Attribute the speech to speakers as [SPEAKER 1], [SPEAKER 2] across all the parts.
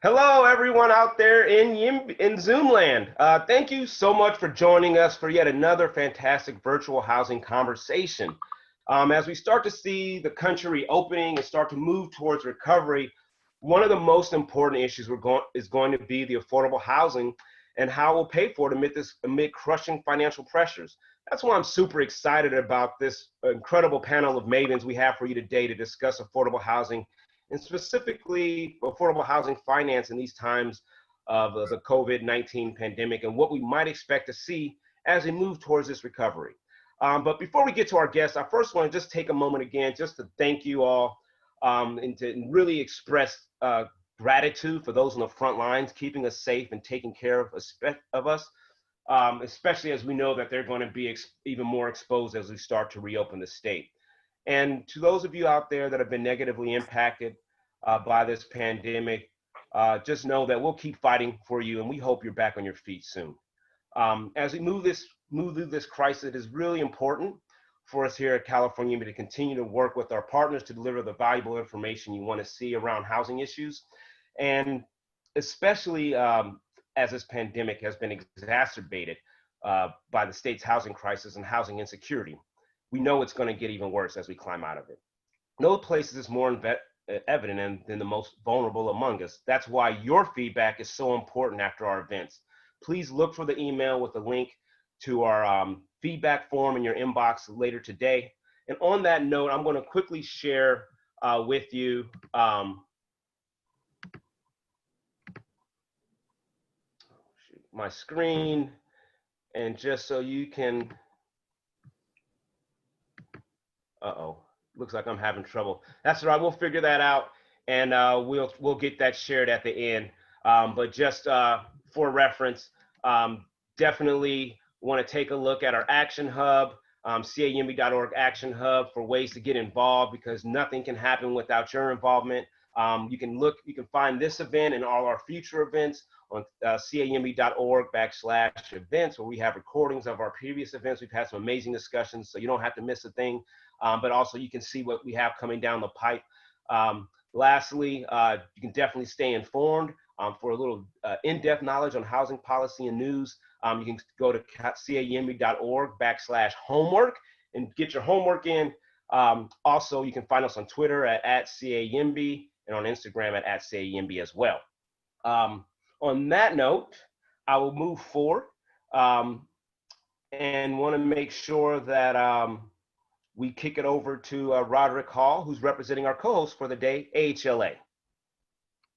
[SPEAKER 1] Hello, everyone out there in Zoom land. Thank you so much for joining us for yet another fantastic virtual housing conversation. As we start to see the country reopening and start to move towards recovery, one of the most important issues is going to be the affordable housing and how we'll pay for it amid crushing financial pressures. That's why I'm super excited about this incredible panel of mavens we have for you today to discuss affordable housing and specifically affordable housing finance in these times of the COVID-19 pandemic and what we might expect to see as we move towards this recovery. But before we get to our guests, I first want to just take a moment again just to thank you all and to really express gratitude for those on the front lines, keeping us safe and taking care of us, especially as we know that they're going to be even more exposed as we start to reopen the state. And to those of you out there that have been negatively impacted by this pandemic, just know that we'll keep fighting for you, and we hope you're back on your feet soon. As we move through this crisis, it is really important for us here at California YIMBY to continue to work with our partners to deliver the valuable information you want to see around housing issues, and especially as this pandemic has been exacerbated by the state's housing crisis and housing insecurity. We know it's going to get even worse as we climb out of it. No place is more evident than the most vulnerable among us. That's why your feedback is so important after our events. Please look for the email with the link to our feedback form in your inbox later today. And on that note, I'm going to quickly share with you my screen, and just so you can looks like I'm having trouble. That's right, we'll figure that out, and we'll get that shared at the end. But just for reference, definitely want to take a look at our Action Hub, cayimby.org Action Hub for ways to get involved, because nothing can happen without your involvement. You can find this event and all our future events on cayimby.org/events, where we have recordings of our previous events. We've had some amazing discussions, so you don't have to miss a thing. But also you can see what we have coming down the pipe. Lastly, you can definitely stay informed for a little in-depth knowledge on housing policy and news. You can go to cayimby.org/homework and get your homework in. Also, you can find us on Twitter at @cayimby and on Instagram at @cayimby as well. On that note, I will move forward and want to make sure that we kick it over to Roderick Hall, who's representing our co-host for the day, AHLA.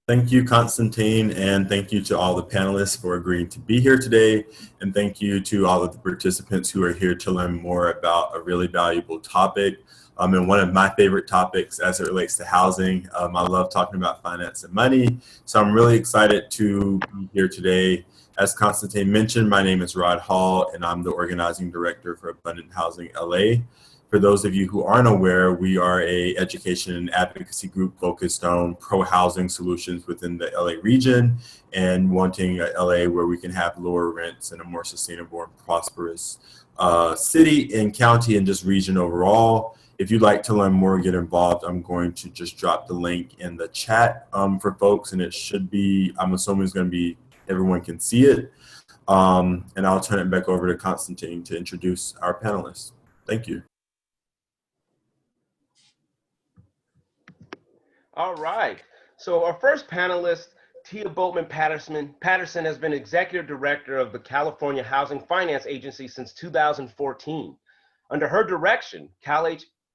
[SPEAKER 2] Thank you, Constantine, and thank you to all the panelists for agreeing to be here today. And thank you to all of the participants who are here to learn more about a really valuable topic. And one of my favorite topics as it relates to housing. I love talking about finance and money. So I'm really excited to be here today. As Constantine mentioned, my name is Rod Hall, and I'm the organizing director for Abundant Housing LA. For those of you who aren't aware, we are an education and advocacy group focused on pro-housing solutions within the LA region and wanting a LA where we can have lower rents and a more sustainable and prosperous city and county and just region overall. If you'd like to learn more, get involved, I'm going to just drop the link in the chat for folks, and it should be, I'm assuming it's going to be, everyone can see it. And I'll turn it back over to Constantine to introduce our panelists. Thank you.
[SPEAKER 1] All right. So our first panelist, Tia Boatman Patterson has been executive director of the California Housing Finance Agency since 2014. Under her direction,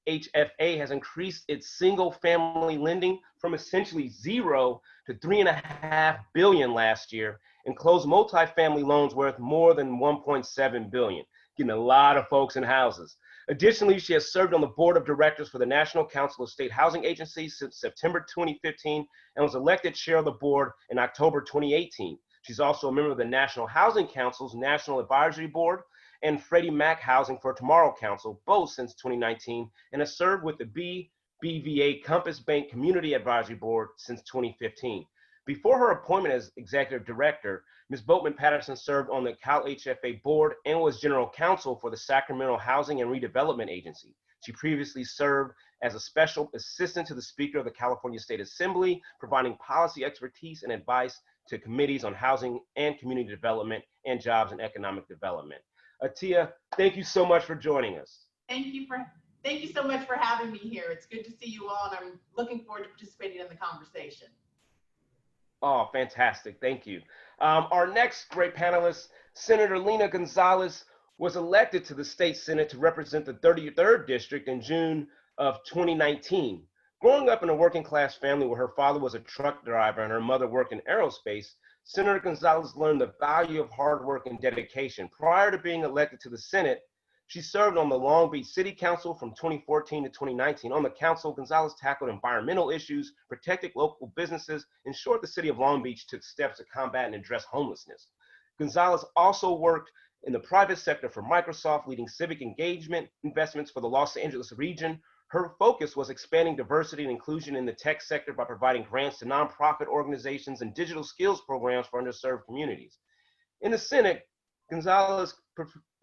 [SPEAKER 1] HFA has increased its single-family lending from essentially zero to $3.5 billion last year, and closed multifamily loans worth more than $1.7 billion, getting a lot of folks in houses. Additionally, she has served on the board of directors for the National Council of State Housing Agencies since September 2015 and was elected chair of the board in October 2018. She's also a member of the National Housing Council's National Advisory Board and Freddie Mac Housing for Tomorrow Council, both since 2019, and has served with the BBVA Compass Bank Community Advisory Board since 2015. Before her appointment as executive director, Ms. Boatman Patterson served on the Cal HFA board and was general counsel for the Sacramento Housing and Redevelopment Agency. She previously served as a special assistant to the Speaker of the California State Assembly, providing policy expertise and advice to committees on housing and community development and jobs and economic development. Tia, thank you so much for joining us.
[SPEAKER 3] Thank you so much for having me here. It's good to see you all, and I'm looking forward to participating in the conversation.
[SPEAKER 1] Oh, fantastic. Thank you. Our next great panelist, Senator Lena Gonzalez, was elected to the state Senate to represent the 33rd District in June of 2019. Growing up in a working class family where her father was a truck driver and her mother worked in aerospace, Senator Gonzalez learned the value of hard work and dedication. Prior to being elected to the Senate, she served on the Long Beach City Council from 2014 to 2019. On the council, Gonzalez tackled environmental issues, protected local businesses, ensured the city of Long Beach took steps to combat and address homelessness. Gonzalez also worked in the private sector for Microsoft, leading civic engagement investments for the Los Angeles region. Her focus was expanding diversity and inclusion in the tech sector by providing grants to nonprofit organizations and digital skills programs for underserved communities. In the Senate, Gonzalez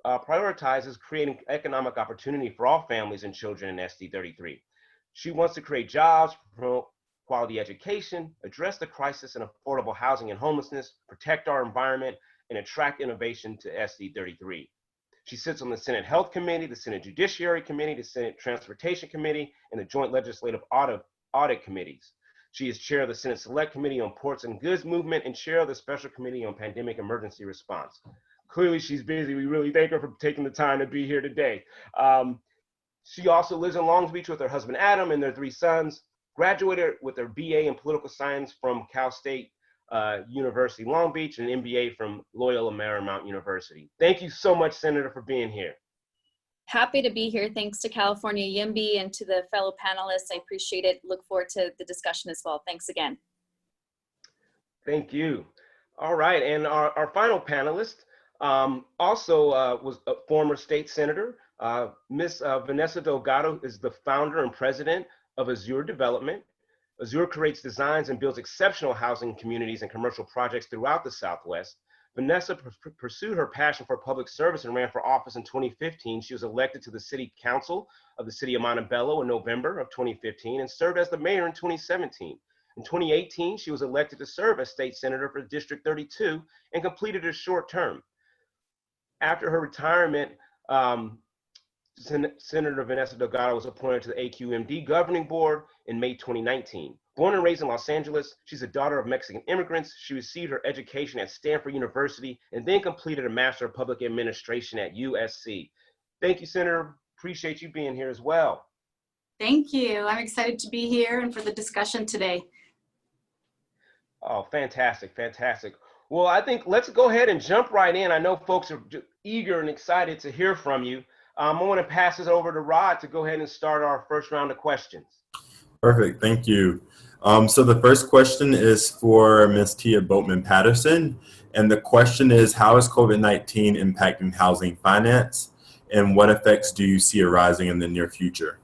[SPEAKER 1] prioritizes creating economic opportunity for all families and children in SD 33. She wants to create jobs, promote quality education, address the crisis in affordable housing and homelessness, protect our environment, and attract innovation to SD 33. She sits on the Senate Health Committee, the Senate Judiciary Committee, the Senate Transportation Committee, and the Joint Legislative Audit Committees. She is chair of the Senate Select Committee on Ports and Goods Movement and chair of the Special Committee on Pandemic Emergency Response. Clearly, she's busy. We really thank her for taking the time to be here today. She also lives in Long Beach with her husband, Adam, and their 3 sons. Graduated with her BA in Political Science from Cal State University, Long Beach, and an MBA from Loyola Marymount University. Thank you so much, Senator, for being here.
[SPEAKER 4] Happy to be here. Thanks to California YIMBY and to the fellow panelists. I appreciate it. Look forward to the discussion as well. Thanks again.
[SPEAKER 1] Thank you. All right, and our final panelist also was a former state senator. Ms. Vanessa Delgado is the founder and president of Azure Development. Azure creates, designs, and builds exceptional housing communities and commercial projects throughout the Southwest. Vanessa pursued her passion for public service and ran for office in 2015. She was elected to the City Council of the City of Montebello in November of 2015 and served as the mayor in 2017. In 2018, she was elected to serve as state senator for District 32 and completed her short term. After her retirement, Senator Vanessa Delgado was appointed to the AQMD governing board in May 2019. Born and raised in Los Angeles, she's a daughter of Mexican immigrants. She received her education at Stanford University and then completed a Master of Public Administration at USC. Thank you, Senator. Appreciate you being here as well.
[SPEAKER 5] Thank you. I'm excited to be here and for the discussion today.
[SPEAKER 1] Oh, fantastic, fantastic. Well, I think let's go ahead and jump right in. I know folks are eager and excited to hear from you. I want to pass this over to Rod to go ahead and start our first round of questions.
[SPEAKER 2] Perfect, thank you. So the first question is for Ms. Tia Boatman-Patterson, and the question is, how is COVID-19 impacting housing finance, and what effects do you see arising in the near future?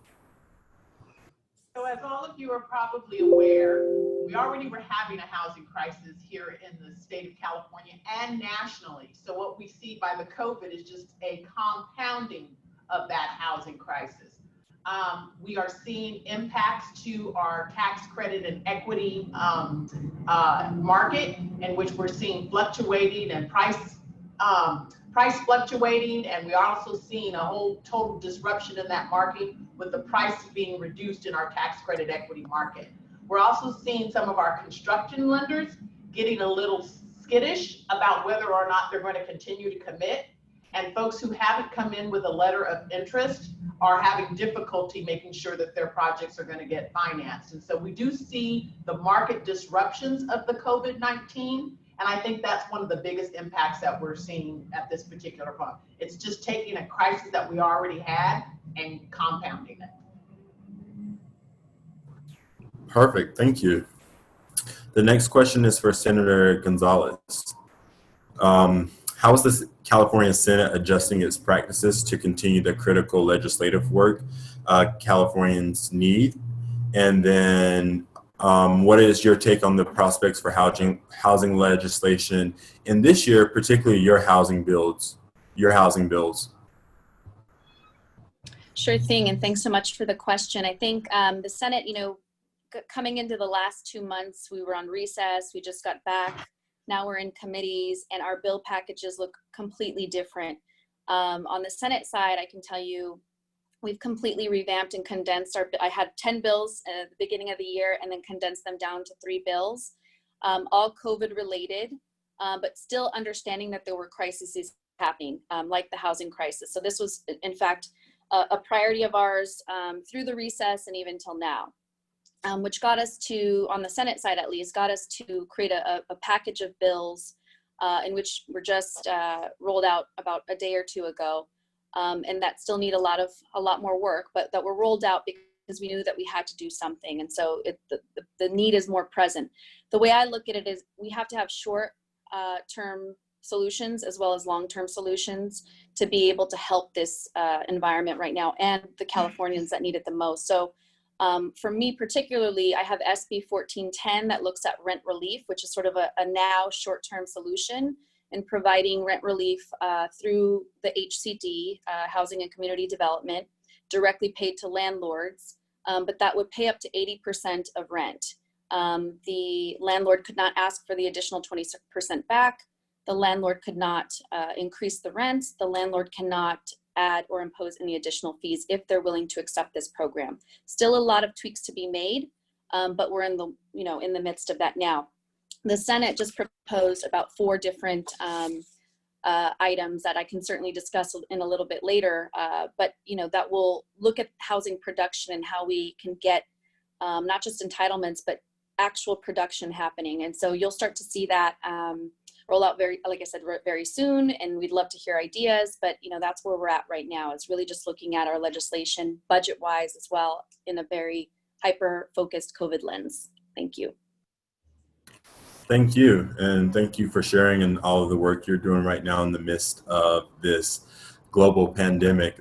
[SPEAKER 3] So as all of you are probably aware, we already were having a housing crisis here in the state of California and nationally. So what we see by the COVID is just a compounding of that housing crisis. We are seeing impacts to our tax credit and equity market, in which we're seeing fluctuating and price fluctuating, and we're also seeing a whole total disruption in that market with the price being reduced in our tax credit equity market. We're also seeing some of our construction lenders getting a little skittish about whether or not they're going to continue to commit, and folks who haven't come in with a letter of interest are having difficulty making sure that their projects are going to get financed. And so we do see the market disruptions of the COVID-19, and I think that's one of the biggest impacts that we're seeing at this particular point. It's just taking a crisis that we already had and compounding it.
[SPEAKER 2] Perfect, thank you. The next question is for Senator Gonzalez. How is the California Senate adjusting its practices to continue the critical legislative work Californians need? And then what is your take on the prospects for housing legislation in this year, particularly your housing bills?
[SPEAKER 4] Sure thing, and thanks so much for the question. I think the Senate, coming into the last 2 months, we were on recess, we just got back, now we're in committees, and our bill packages look completely different. On the Senate side, I can tell you, we've completely revamped and condensed I had 10 bills at the beginning of the year and then condensed them down to 3 bills, all COVID related, but still understanding that there were crises happening, like the housing crisis. So this was, in fact, a priority of ours through the recess and even till now, which got us to, on the Senate side at least, got us to create a package of bills in which were just rolled out about a day or two ago, and that still need a lot more work, but that were rolled out because we knew that we had to do something, and so the need is more present. The way I look at it is we have to have short-term solutions as well as long-term solutions to be able to help this environment right now and the Californians that need it the most. So for me particularly, I have SB 1410 that looks at rent relief, which is sort of a now short-term solution in providing rent relief through the HCD, Housing and Community Development, directly paid to landlords, but that would pay up to 80% of rent. The landlord could not ask for the additional 20% back. The landlord could not increase the rents. The landlord cannot add or impose any additional fees if they're willing to accept this program. Still a lot of tweaks to be made, but we're in the midst of that now. The Senate just proposed about 4 different items that I can certainly discuss in a little bit later, but that will look at housing production and how we can get not just entitlements, but actual production happening. And so you'll start to see that roll out like I said, very soon, and we'd love to hear ideas, but that's where we're at right now. It's really just looking at our legislation budget-wise as well in a very hyper-focused COVID lens. Thank you.
[SPEAKER 2] Thank you, and thank you for sharing and all of the work you're doing right now in the midst of this global pandemic.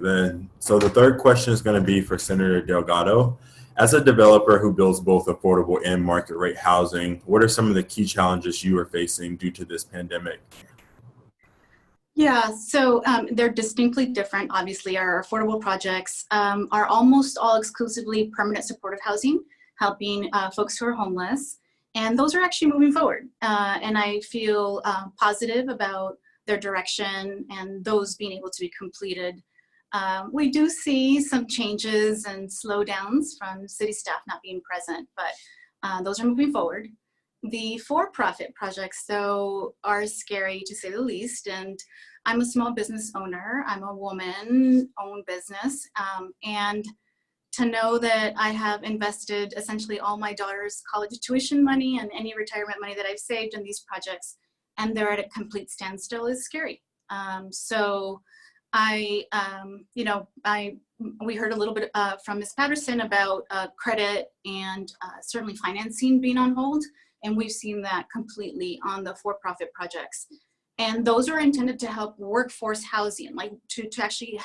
[SPEAKER 2] So the third question is going to be for Senator Delgado. As a developer who builds both affordable and market rate housing, what are some of the key challenges you are facing due to this pandemic?
[SPEAKER 5] Yeah, so they're distinctly different. Obviously, our affordable projects are almost all exclusively permanent supportive housing, helping folks who are homeless. And those are actually moving forward. And I feel positive about their direction and those being able to be completed. We do see some changes and slowdowns from city staff not being present, but those are moving forward. The for-profit projects, though, are scary to say the least. And I'm a small business owner. I'm a woman-owned business. And to know that I have invested essentially all my daughter's college tuition money and any retirement money that I've saved in these projects, and they're at a complete standstill is scary. So we heard a little bit from Ms. Patterson about credit and certainly financing being on hold, and we've seen that completely on the for-profit projects. And those are intended to help workforce housing, like to actually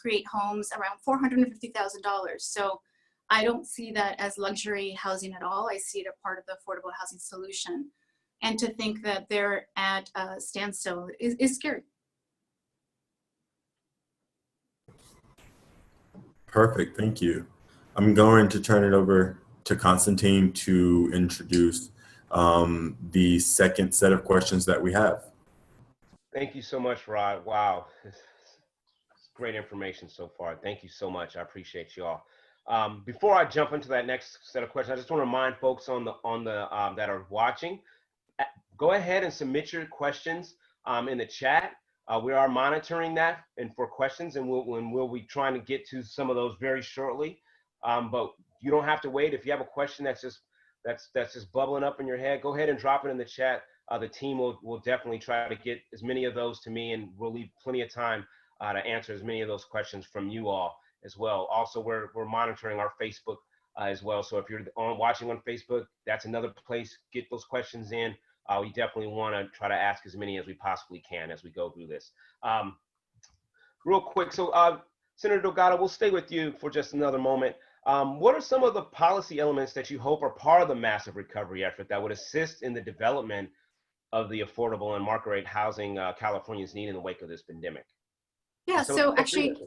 [SPEAKER 5] create homes around $450,000. So I don't see that as luxury housing at all. I see it a part of the affordable housing solution. And to think that they're at a standstill is scary.
[SPEAKER 2] Perfect, thank you. I'm going to turn it over to Constantine to introduce the second set of questions that we have.
[SPEAKER 1] Thank you so much, Rod. Wow, it's great information so far. Thank you so much. I appreciate you all. Before I jump into that next set of questions, I just want to remind folks on the that are watching, go ahead and submit your questions in the chat. We are monitoring that and for questions, and we'll be trying to get to some of those very shortly. But you don't have to wait. If you have a question that's just bubbling up in your head, go ahead and drop it in the chat. The team will definitely try to get as many of those to me, and we'll leave plenty of time to answer as many of those questions from you all as well. Also, we're monitoring our Facebook as well. So if you're watching on Facebook, that's another place. Get those questions in. We definitely want to try to ask as many as we possibly can as we go through this. Real quick, so Senator Delgado, we'll stay with you for just another moment. What are some of the policy elements that you hope are part of the massive recovery effort that would assist in the development of the affordable and market rate housing Californians need in the wake of this pandemic?
[SPEAKER 5] Yeah, so actually,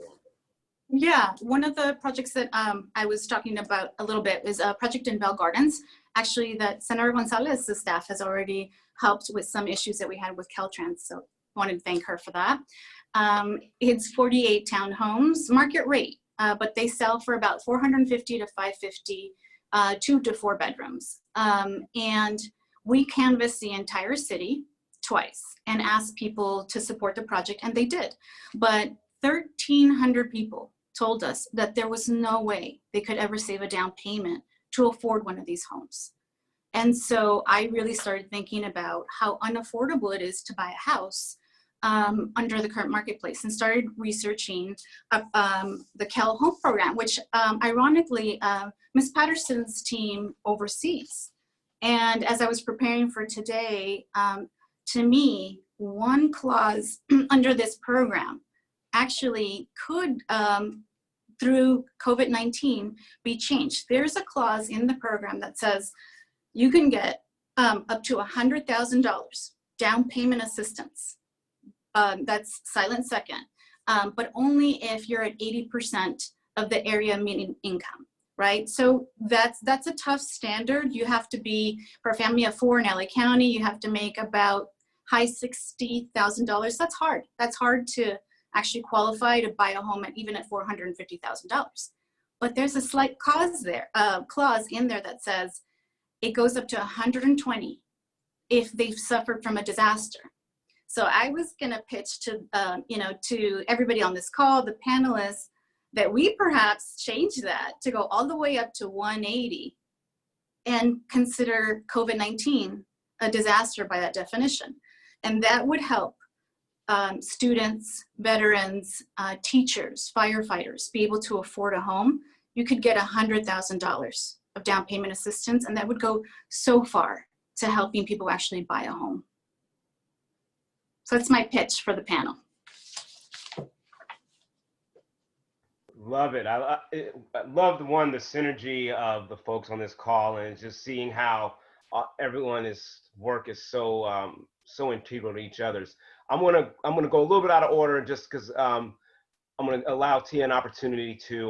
[SPEAKER 5] Yeah, one of the projects that I was talking about a little bit is a project in Bell Gardens. Actually, that Senator Gonzalez's staff has already helped with some issues that we had with Caltrans, so wanted to thank her for that. It's 48 townhomes, market rate, but they sell for about 450 to 550, 2 to 4 bedrooms. And we canvassed the entire city twice and asked people to support the project, and they did. But 1,300 people told us that there was no way they could ever save a down payment to afford one of these homes. And so I really started thinking about how unaffordable it is to buy a house under the current marketplace, and started researching the Cal Home program, which ironically, Ms. Patterson's team oversees. And as I was preparing for today, to me, one clause under this program actually could, through COVID-19, be changed. There's a clause in the program that says you can get up to $100,000 down payment assistance. That's silent second, but only if you're at 80% of the area median income, right? So that's a tough standard. You have to be, for a family of 4 in LA County, you have to make about high $60,000. That's hard. That's hard to actually qualify to buy a home at even at $450,000. But there's a slight clause in there that says it goes up to 120 if they've suffered from a disaster. So I was gonna pitch to to everybody on this call, the panelists, that we perhaps change that to go all the way up to 180 and consider COVID-19 a disaster by that definition. And that would help students, veterans, teachers, firefighters be able to afford a home. You could get $100,000 of down payment assistance, and that would go so far to helping people actually buy a home. So that's my pitch for the panel.
[SPEAKER 1] Love it. I love the synergy of the folks on this call, and just seeing how everyone's work is so so integral to each other's. I'm gonna go a little bit out of order, just because I'm gonna allow Tia an opportunity to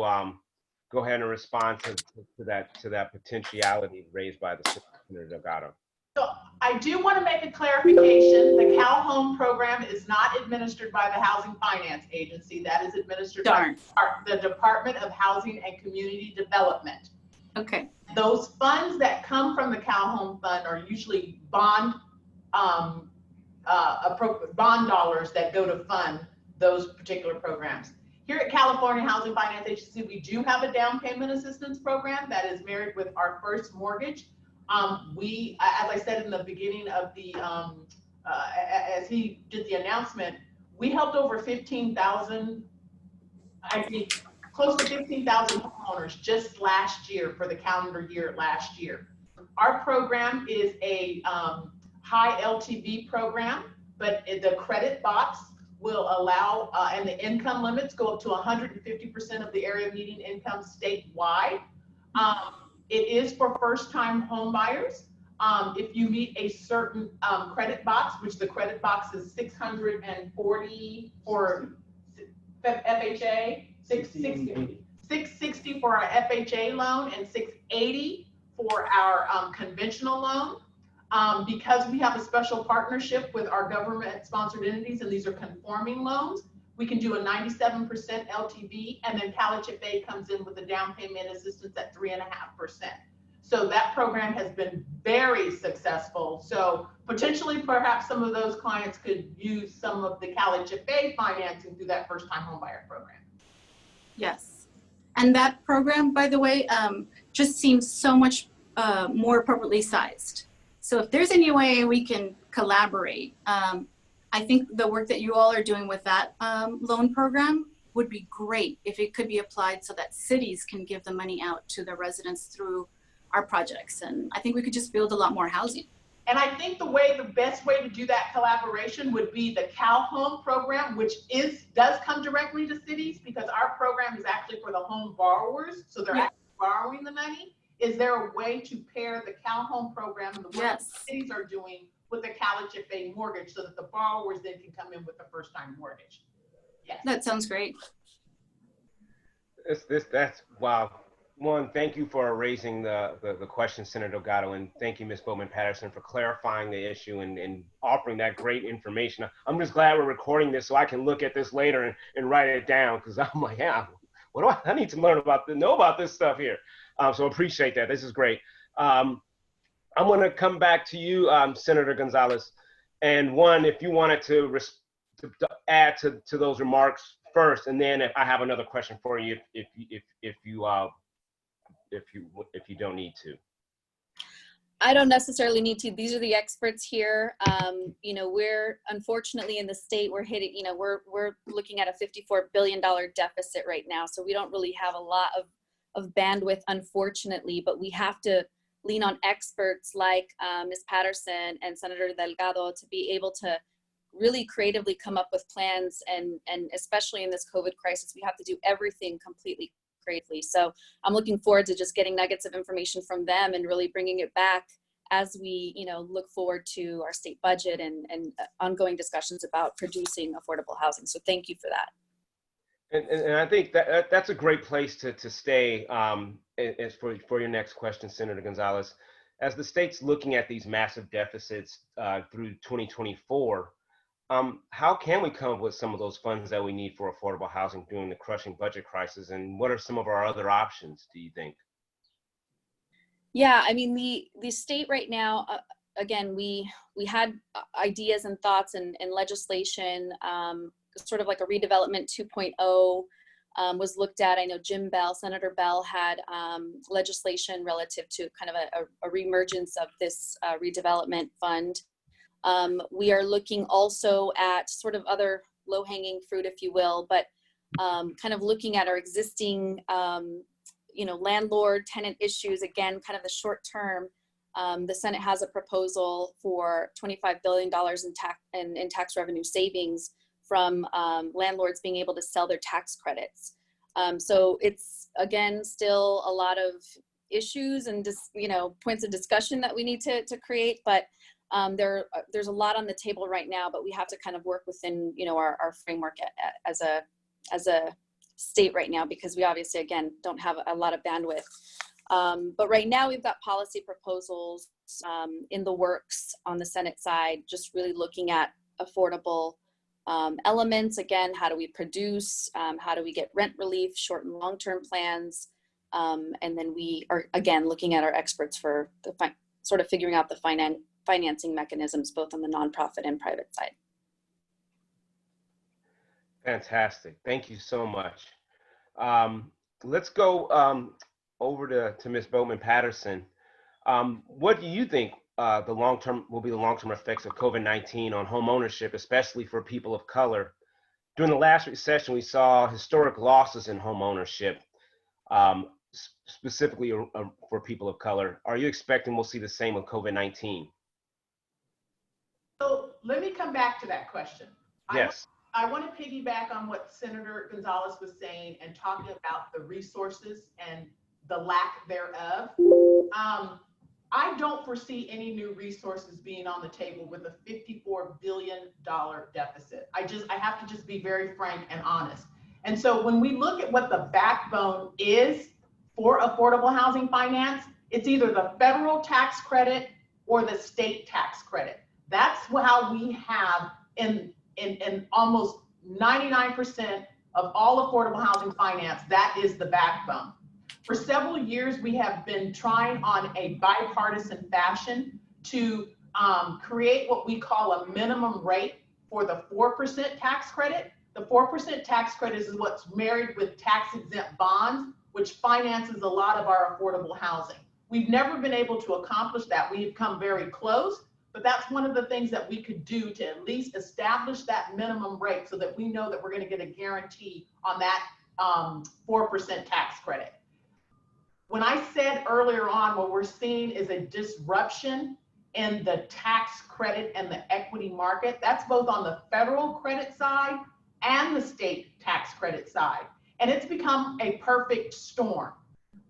[SPEAKER 1] go ahead and respond to that potentiality raised by the Senator Delgado.
[SPEAKER 3] So I do want to make a clarification. The Cal Home program is not administered by the Housing Finance Agency. That is administered by the Department of Housing and Community Development.
[SPEAKER 5] Okay.
[SPEAKER 3] Those funds that come from the Cal Home Fund are usually bond dollars that go to fund those particular programs. Here at California Housing Finance Agency, we do have a down payment assistance program that is married with our first mortgage. We, as I said in the beginning of the, as he did the announcement, we helped over 15,000, I think close to 15,000 homeowners just last year, for the calendar year last year. Our program is a high LTV program, but the credit box will allow, and the income limits go up to 150% of the area median income statewide. It is for first-time home buyers. If you meet a certain credit box, which the credit box is 640 for FHA, 660 for our FHA loan, and 680 for our conventional loan. Because we have a special partnership with our government-sponsored entities, and these are conforming loans, we can do a 97% LTV, and then CalHFA comes in with a down payment assistance at 3.5%. So that program has been very successful. So potentially, perhaps some of those clients could use some of the CalHFA financing through that first-time homebuyer program.
[SPEAKER 5] Yes, and that program, by the way, just seems so much more appropriately sized. So if there's any way we can collaborate, I think the work that you all are doing with that loan program would be great if it could be applied so that cities can give the money out to their residents through our projects. And I think we could just build a lot more housing.
[SPEAKER 3] And I think the best way to do that collaboration would be the Cal Home program, which does come directly to cities, because our program is actually for the home borrowers. So they're actually borrowing the money. Is there a way to pair the Cal Home program and the work the cities are doing with the CalHFA mortgage, so that the borrowers then can come in with the first-time mortgage? Yes.
[SPEAKER 5] That sounds great.
[SPEAKER 1] That's wow. One, thank you for raising the question, Senator Delgado, and thank you, Ms. Bowman-Patterson, for clarifying the issue and offering that great information. I'm just glad we're recording this so I can look at this later and write it down, because I'm like, yeah, what do I need to learn about, know about this stuff here? So appreciate that. This is great. I'm going to come back to you, Senator Gonzalez, and one, if you wanted to add to those remarks first, and then if I have another question for you, if you don't need to.
[SPEAKER 4] I don't necessarily need to. These are the experts here. You know, we're unfortunately in the state, we're hitting, you know, we're looking at a $54 billion deficit right now. So we don't really have a lot of bandwidth, unfortunately, but we have to lean on experts like Ms. Patterson and Senator Delgado to be able to really creatively come up with plans, and especially in this COVID crisis, we have to do everything completely creatively. So I'm looking forward to just getting nuggets of information from them and really bringing it back as we, you know, look forward to our state budget and ongoing discussions about producing affordable housing. So thank you for that.
[SPEAKER 1] And I think that's a great place to stay as for your next question, Senator Gonzalez. As the state's looking at these massive deficits through 2024, how can we come up with some of those funds that we need for affordable housing during the crushing budget crisis? And what are some of our other options, do you think?
[SPEAKER 4] Yeah, I mean, the state right now, again, we had ideas and thoughts and legislation, sort of like a redevelopment 2.0 was looked at. I know Senator Bell had legislation relative to kind of a reemergence of this redevelopment fund. We are looking also at sort of other low-hanging fruit, if you will, but kind of looking at our existing, you know, landlord-tenant issues. Again, kind of the short term. The Senate has a proposal for $25 billion in tax revenue savings from landlords being able to sell their tax credits. So it's, again, still a lot of issues and just, you know, points of discussion that we need to create, but there's a lot on the table right now, but we have to kind of work within, you know, our framework as a state right now, because we obviously, again, don't have a lot of bandwidth. But right now we've got policy proposals in the works on the Senate side, just really looking at affordable elements. Again, how do we produce, how do we get rent relief, short and long-term plans, and then we are, again, looking at our experts for the sort of figuring out the financing mechanisms, both on the nonprofit and private side.
[SPEAKER 1] Fantastic. Thank you so much. Let's go over to Ms. Bowman-Patterson. What do you think will be the long-term effects of COVID-19 on home ownership, especially for people of color? During the last recession, we saw historic losses in home ownership, specifically for people of color. Are you expecting we'll see the same with COVID-19?
[SPEAKER 3] So let me come back to that question.
[SPEAKER 1] Yes.
[SPEAKER 3] I want to piggyback on what Senator Gonzalez was saying and talking about the resources and the lack thereof. I don't foresee any new resources being on the table with a $54 billion deficit. I have to just be very frank and honest. And so when we look at what the backbone is for affordable housing finance, it's either the federal tax credit or the state tax credit. That's how we have in almost 99% of all affordable housing finance, that is the backbone. For several years, we have been trying on a bipartisan fashion to create what we call a minimum rate for the 4% tax credit. The 4% tax credit is what's married with tax exempt bonds, which finances a lot of our affordable housing. We've never been able to accomplish that. We've come very close, but that's one of the things that we could do to at least establish that minimum rate so that we know that we're going to get a guarantee on that 4% tax credit. When I said earlier on, what we're seeing is a disruption in the tax credit and the equity market. That's both on the federal credit side and the state tax credit side. And it's become a perfect storm.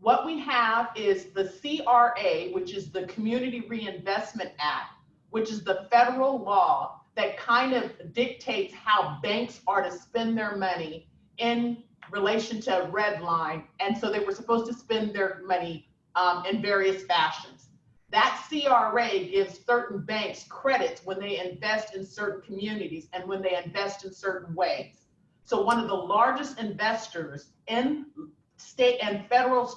[SPEAKER 3] What we have is the CRA, which is the Community Reinvestment Act, which is the federal law that kind of dictates how banks are to spend their money in relation to red line. And so they were supposed to spend their money in various fashions. That CRA gives certain banks credits when they invest in certain communities and when they invest in certain ways. So one of the largest investors in state and federal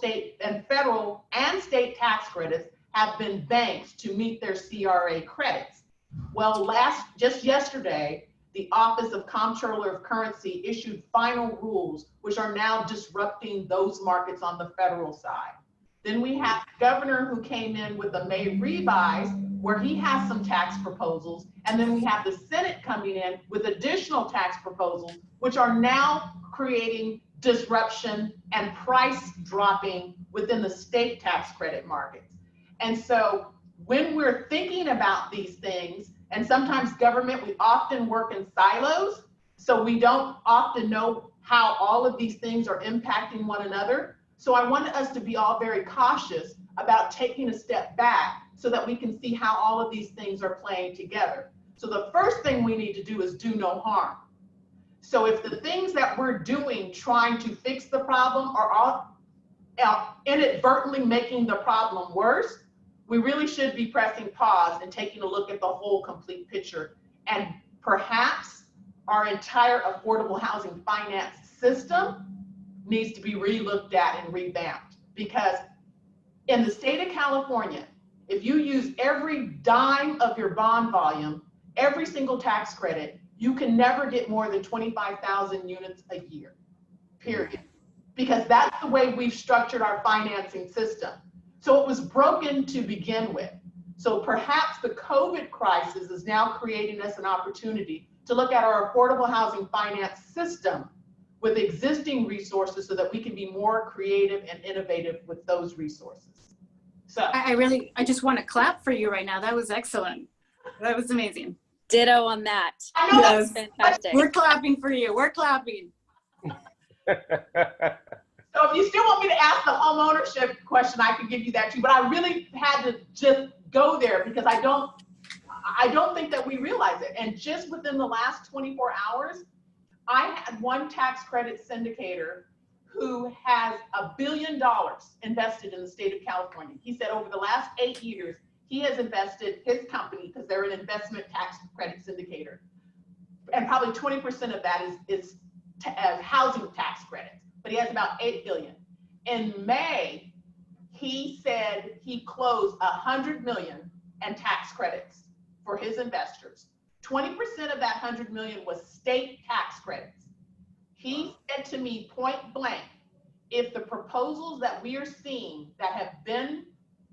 [SPEAKER 3] and state tax credits have been banks to meet their CRA credits. Well, just yesterday, the Office of Comptroller of Currency issued final rules, which are now disrupting those markets on the federal side. Then we have the governor who came in with a May revise, where he has some tax proposals. And then we have the Senate coming in with additional tax proposals, which are now creating disruption and price dropping within the state tax credit markets. And so when we're thinking about these things, and sometimes government, we often work in silos, so we don't often know how all of these things are impacting one another. So I wanted us to be all very cautious about taking a step back so that we can see how all of these things are playing together. So the first thing we need to do is do no harm. So if the things that we're doing trying to fix the problem are all inadvertently making the problem worse, we really should be pressing pause and taking a look at the whole complete picture. And perhaps our entire affordable housing finance system needs to be re-looked at and revamped. Because in the state of California, if you use every dime of your bond volume, every single tax credit, you can never get more than 25,000 units a year, period. Because that's the way we've structured our financing system. So it was broken to begin with. So perhaps the COVID crisis is now creating us an opportunity to look at our affordable housing finance system with existing resources so that we can be more creative and innovative with those resources. So
[SPEAKER 5] I just want to clap for you right now. That was excellent. That was amazing.
[SPEAKER 4] Ditto on that.
[SPEAKER 3] I know
[SPEAKER 4] That was fantastic.
[SPEAKER 5] We're clapping for you. We're clapping.
[SPEAKER 3] So if you still want me to ask the home ownership question, I could give you that too, but I really had to just go there because I don't think that we realize it. And just within the last 24 hours, I had one tax credit syndicator who has $1 billion invested in the state of California. He said over the last 8 years, he has invested his company, because they're an investment tax credit syndicator, and probably 20% of that is housing tax credits. But he has about 8 billion. In May, he said he closed 100 million in tax credits for his investors. 20% of that 100 million was state tax credits. He said to me point blank, if the proposals that we are seeing that have been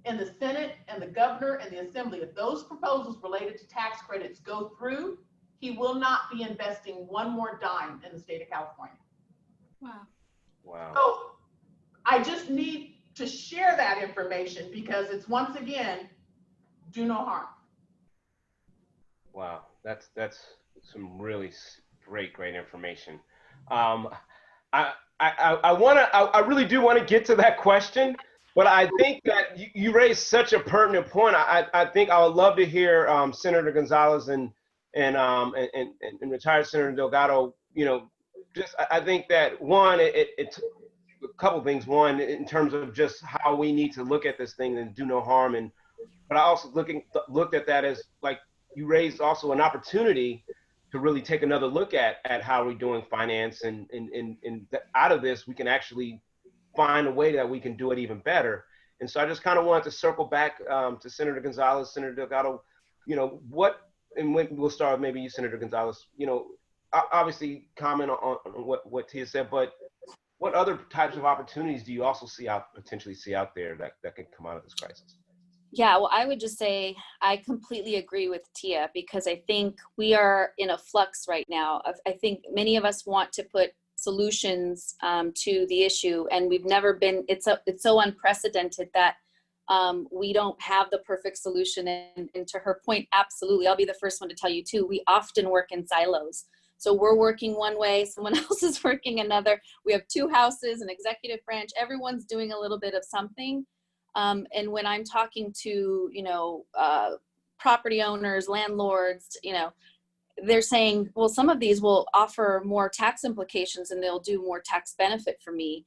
[SPEAKER 3] in the Senate and the governor and the assembly, if those proposals related to tax credits go through, he will not be investing one more dime in the state of California.
[SPEAKER 5] Wow.
[SPEAKER 1] Wow.
[SPEAKER 3] So I just need to share that information because it's, once again, do no harm.
[SPEAKER 1] Wow, that's some really great information. I really do want to get to that question, but I think that you raised such a pertinent point. I think I would love to hear Senator Gonzalez and retired Senator Delgado. I think that one, it's a couple things. One, in terms of just how we need to look at this thing and do no harm, but I also looked at that as, like, you raised also an opportunity to really take another look at how we're doing finance, and out of this we can actually find a way that we can do it even better. And so I just kind of wanted to circle back to Senator Gonzalez, Senator Delgado. And we'll start with maybe you, Senator Gonzalez. Obviously comment on what Tia said, but what other types of opportunities do you also potentially see out there that can come out of this crisis?
[SPEAKER 4] Yeah, well, I would just say I completely agree with Tia, because I think we are in a flux right now. I think many of us want to put solutions to the issue, and we've never been, it's so unprecedented that we don't have the perfect solution. And to her point, absolutely, I'll be the first one to tell you too, we often work in silos. So we're working one way, someone else is working another. We have two houses, an executive branch, everyone's doing a little bit of something. And when I'm talking to, property owners, landlords, they're saying, well, some of these will offer more tax implications and they'll do more tax benefit for me.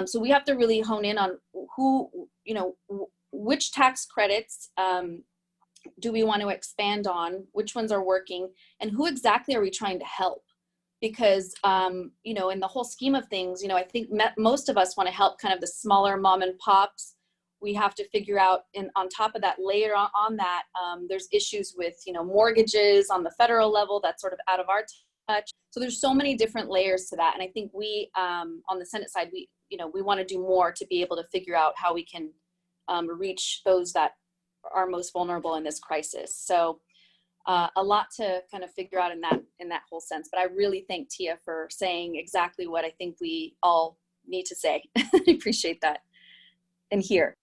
[SPEAKER 4] So we have to really hone in on who, you know, which tax credits do we want to expand on, which ones are working, and who exactly are we trying to help? Because, you know, in the whole scheme of things, you know, I think most of us want to help kind of the smaller mom and pops. We have to figure out, and on top of that, later on that, there's issues with, you know, mortgages on the federal level that's sort of out of our touch. So there's so many different layers to that. And I think we, on the Senate side, we, you know, we want to do more to be able to figure out how we can reach those that are most vulnerable in this crisis. So a lot to kind of figure out in that whole sense. But I really thank Tia for saying exactly what I think we all need to say. I appreciate that. And here.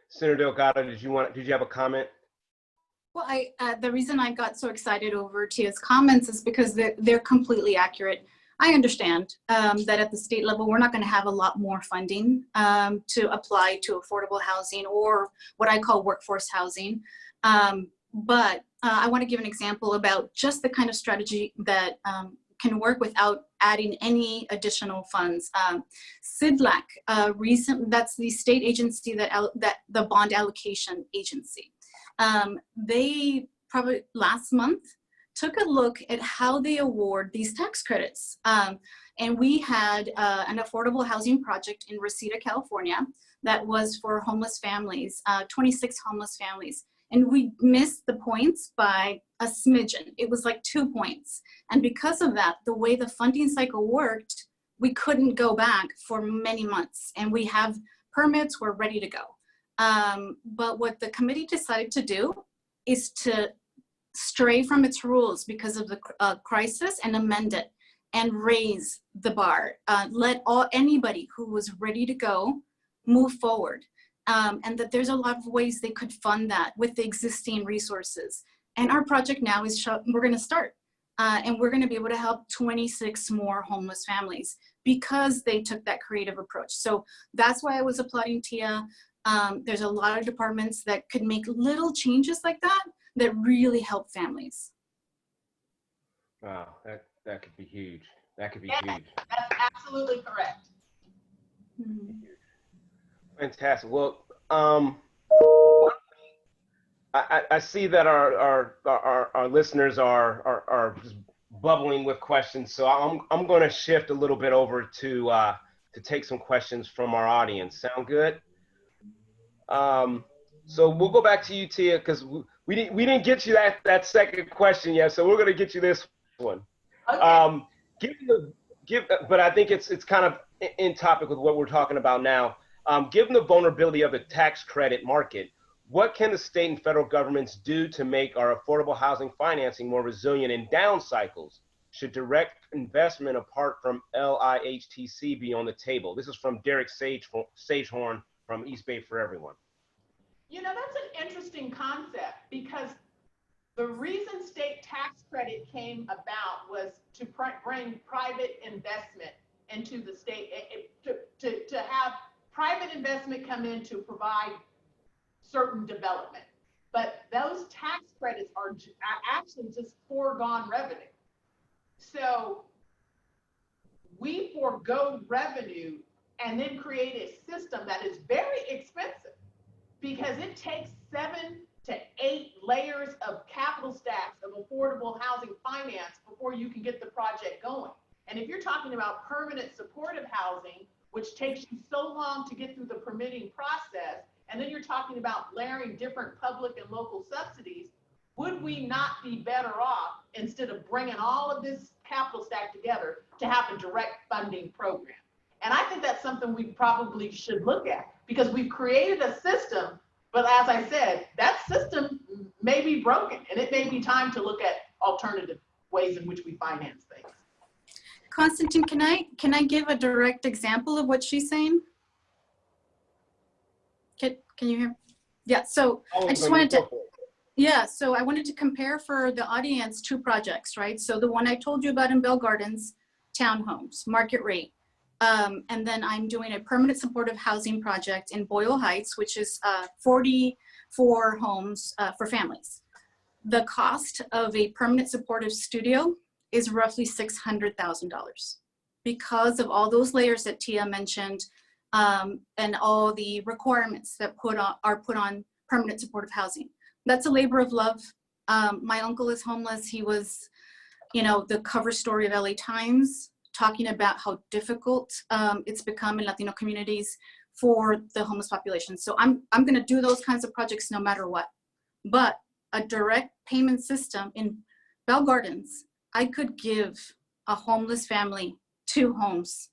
[SPEAKER 1] Senator Delgado, did you have a comment?
[SPEAKER 5] Well, the reason I got so excited over Tia's comments is because they're completely accurate. I understand that at the state level, we're not going to have a lot more funding to apply to affordable housing or what I call workforce housing. But I want to give an example about just the kind of strategy that can work without adding any additional funds. CIDLAC, that's the state agency that the bond allocation agency. They probably last month took a look at how they award these tax credits. And we had an affordable housing project in Reseda, California, that was for homeless families, 26 homeless families. And we missed the points by a smidgen. It was like 2 points. And because of that, the way the funding cycle worked, we couldn't go back for many months. And we have permits, we're ready to go. But what the committee decided to do is to stray from its rules because of the crisis and amend it and raise the bar. Let anybody who was ready to go move forward. And that there's a lot of ways they could fund that with the existing resources. And our project now is we're going to start. And we're going to be able to help 26 more homeless families because they took that creative approach. So that's why I was applauding Tia. There's a lot of departments that could make little changes like that that really help families.
[SPEAKER 1] Wow, that could be huge. That could be
[SPEAKER 3] Yeah,
[SPEAKER 1] huge.
[SPEAKER 3] that's absolutely correct.
[SPEAKER 5] Mm-hmm.
[SPEAKER 1] Fantastic. Well, I see that our listeners are just bubbling with questions, so I'm going to shift a little bit over to take some questions from our audience. Sound good? So we'll go back to you, Tia, because we didn't get you that second question yet, so we're going to get you this one.
[SPEAKER 3] Okay.
[SPEAKER 1] But I think it's kind of in topic with what we're talking about now. Given the vulnerability of the tax credit market, what can the state and federal governments do to make our affordable housing financing more resilient in down cycles? Should direct investment apart from LIHTC be on the table? This is from Derek Sagehorn from East Bay for Everyone.
[SPEAKER 3] You know, that's an interesting concept because the reason state tax credit came about was to bring private investment into the state, to have private investment come in to provide certain development. But those tax credits are actually just foregone revenue. So we forego revenue and then create a system that is very expensive because it takes 7 to 8 layers of capital stacks of affordable housing finance before you can get the project going. And if you're talking about permanent supportive housing, which takes you so long to get through the permitting process, and then you're talking about layering different public and local subsidies, would we not be better off, instead of bringing all of this capital stack together, to have a direct funding program? And I think that's something we probably should look at because we've created a system, but as I said, that system may be broken and it may be time to look at alternative ways in which we finance things.
[SPEAKER 5] Constantine, can I give a direct example of what she's saying? Can you hear? Yeah, so I just wanted to, so I wanted to compare for the audience 2 projects, right? So the one I told you about in Bell Gardens, townhomes, market rate. And then I'm doing a permanent supportive housing project in Boyle Heights, which is 44 homes for families. The cost of a permanent supportive studio is roughly $600,000 because of all those layers that Tia mentioned, and all the requirements that are put on permanent supportive housing. That's a labor of love. My uncle is homeless. He was, the cover story of LA Times, talking about how difficult it's become in Latino communities for the homeless population. So I'm going to do those kinds of projects no matter what. But a direct payment system in Bell Gardens, I could give a homeless family 2 homes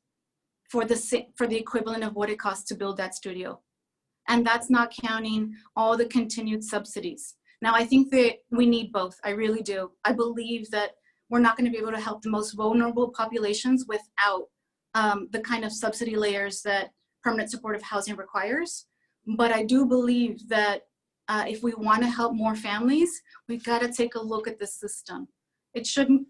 [SPEAKER 5] for the equivalent of what it costs to build that studio. And that's not counting all the continued subsidies. Now, I think that we need both. I really do. I believe that we're not going to be able to help the most vulnerable populations without the kind of subsidy layers that permanent supportive housing requires. But I do believe that if we want to help more families, we've got to take a look at the system. It shouldn't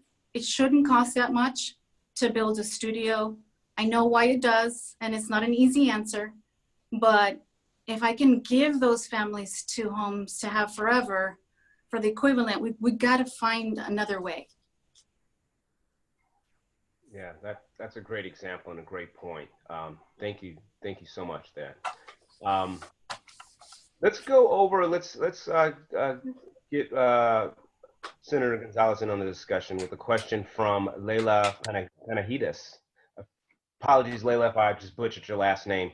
[SPEAKER 5] cost that much to build a studio. I know why it does, and it's not an easy answer, but if I can give those families 2 homes to have forever for the equivalent, we got to find another way.
[SPEAKER 1] Yeah, that's a great example and a great point. Thank you so much, Dan. Let's go over. Let's get Senator Gonzalez in on the discussion with a question from Leila Panahidas. Apologies, Leila, if I just butchered your last name.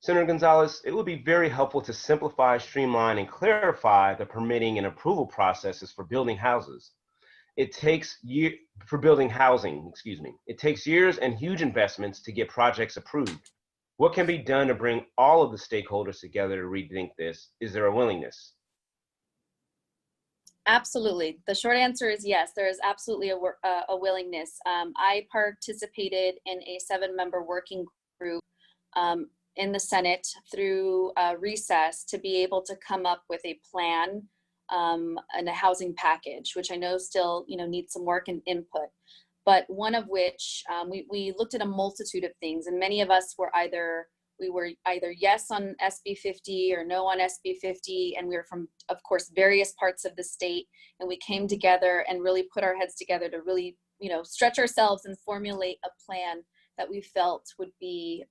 [SPEAKER 1] Senator Gonzalez, it would be very helpful to simplify, streamline, and clarify the permitting and approval processes for building houses. It takes building housing, It takes years and huge investments to get projects approved. What can be done to bring all of the stakeholders together to rethink this? Is there a willingness?
[SPEAKER 4] Absolutely. The short answer is yes, there is absolutely a willingness. I participated in a 7-member working group in the Senate through recess to be able to come up with a plan and a housing package, which I know still needs some work and input. But one of which we looked at a multitude of things, and many of us were either yes on SB 50 or no on SB 50, and we were from, of course, various parts of the state, and we came together and really put our heads together to really stretch ourselves and formulate a plan that we felt would be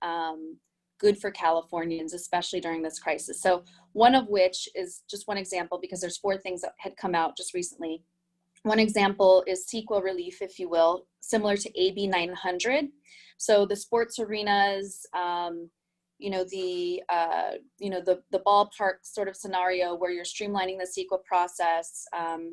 [SPEAKER 4] good for Californians, especially during this crisis. So one of which is just one example, because there's 4 things that had come out just recently. One example is CEQA relief, if you will, similar to AB 900. So the sports arenas, the ballpark sort of scenario where you're streamlining the CEQA process,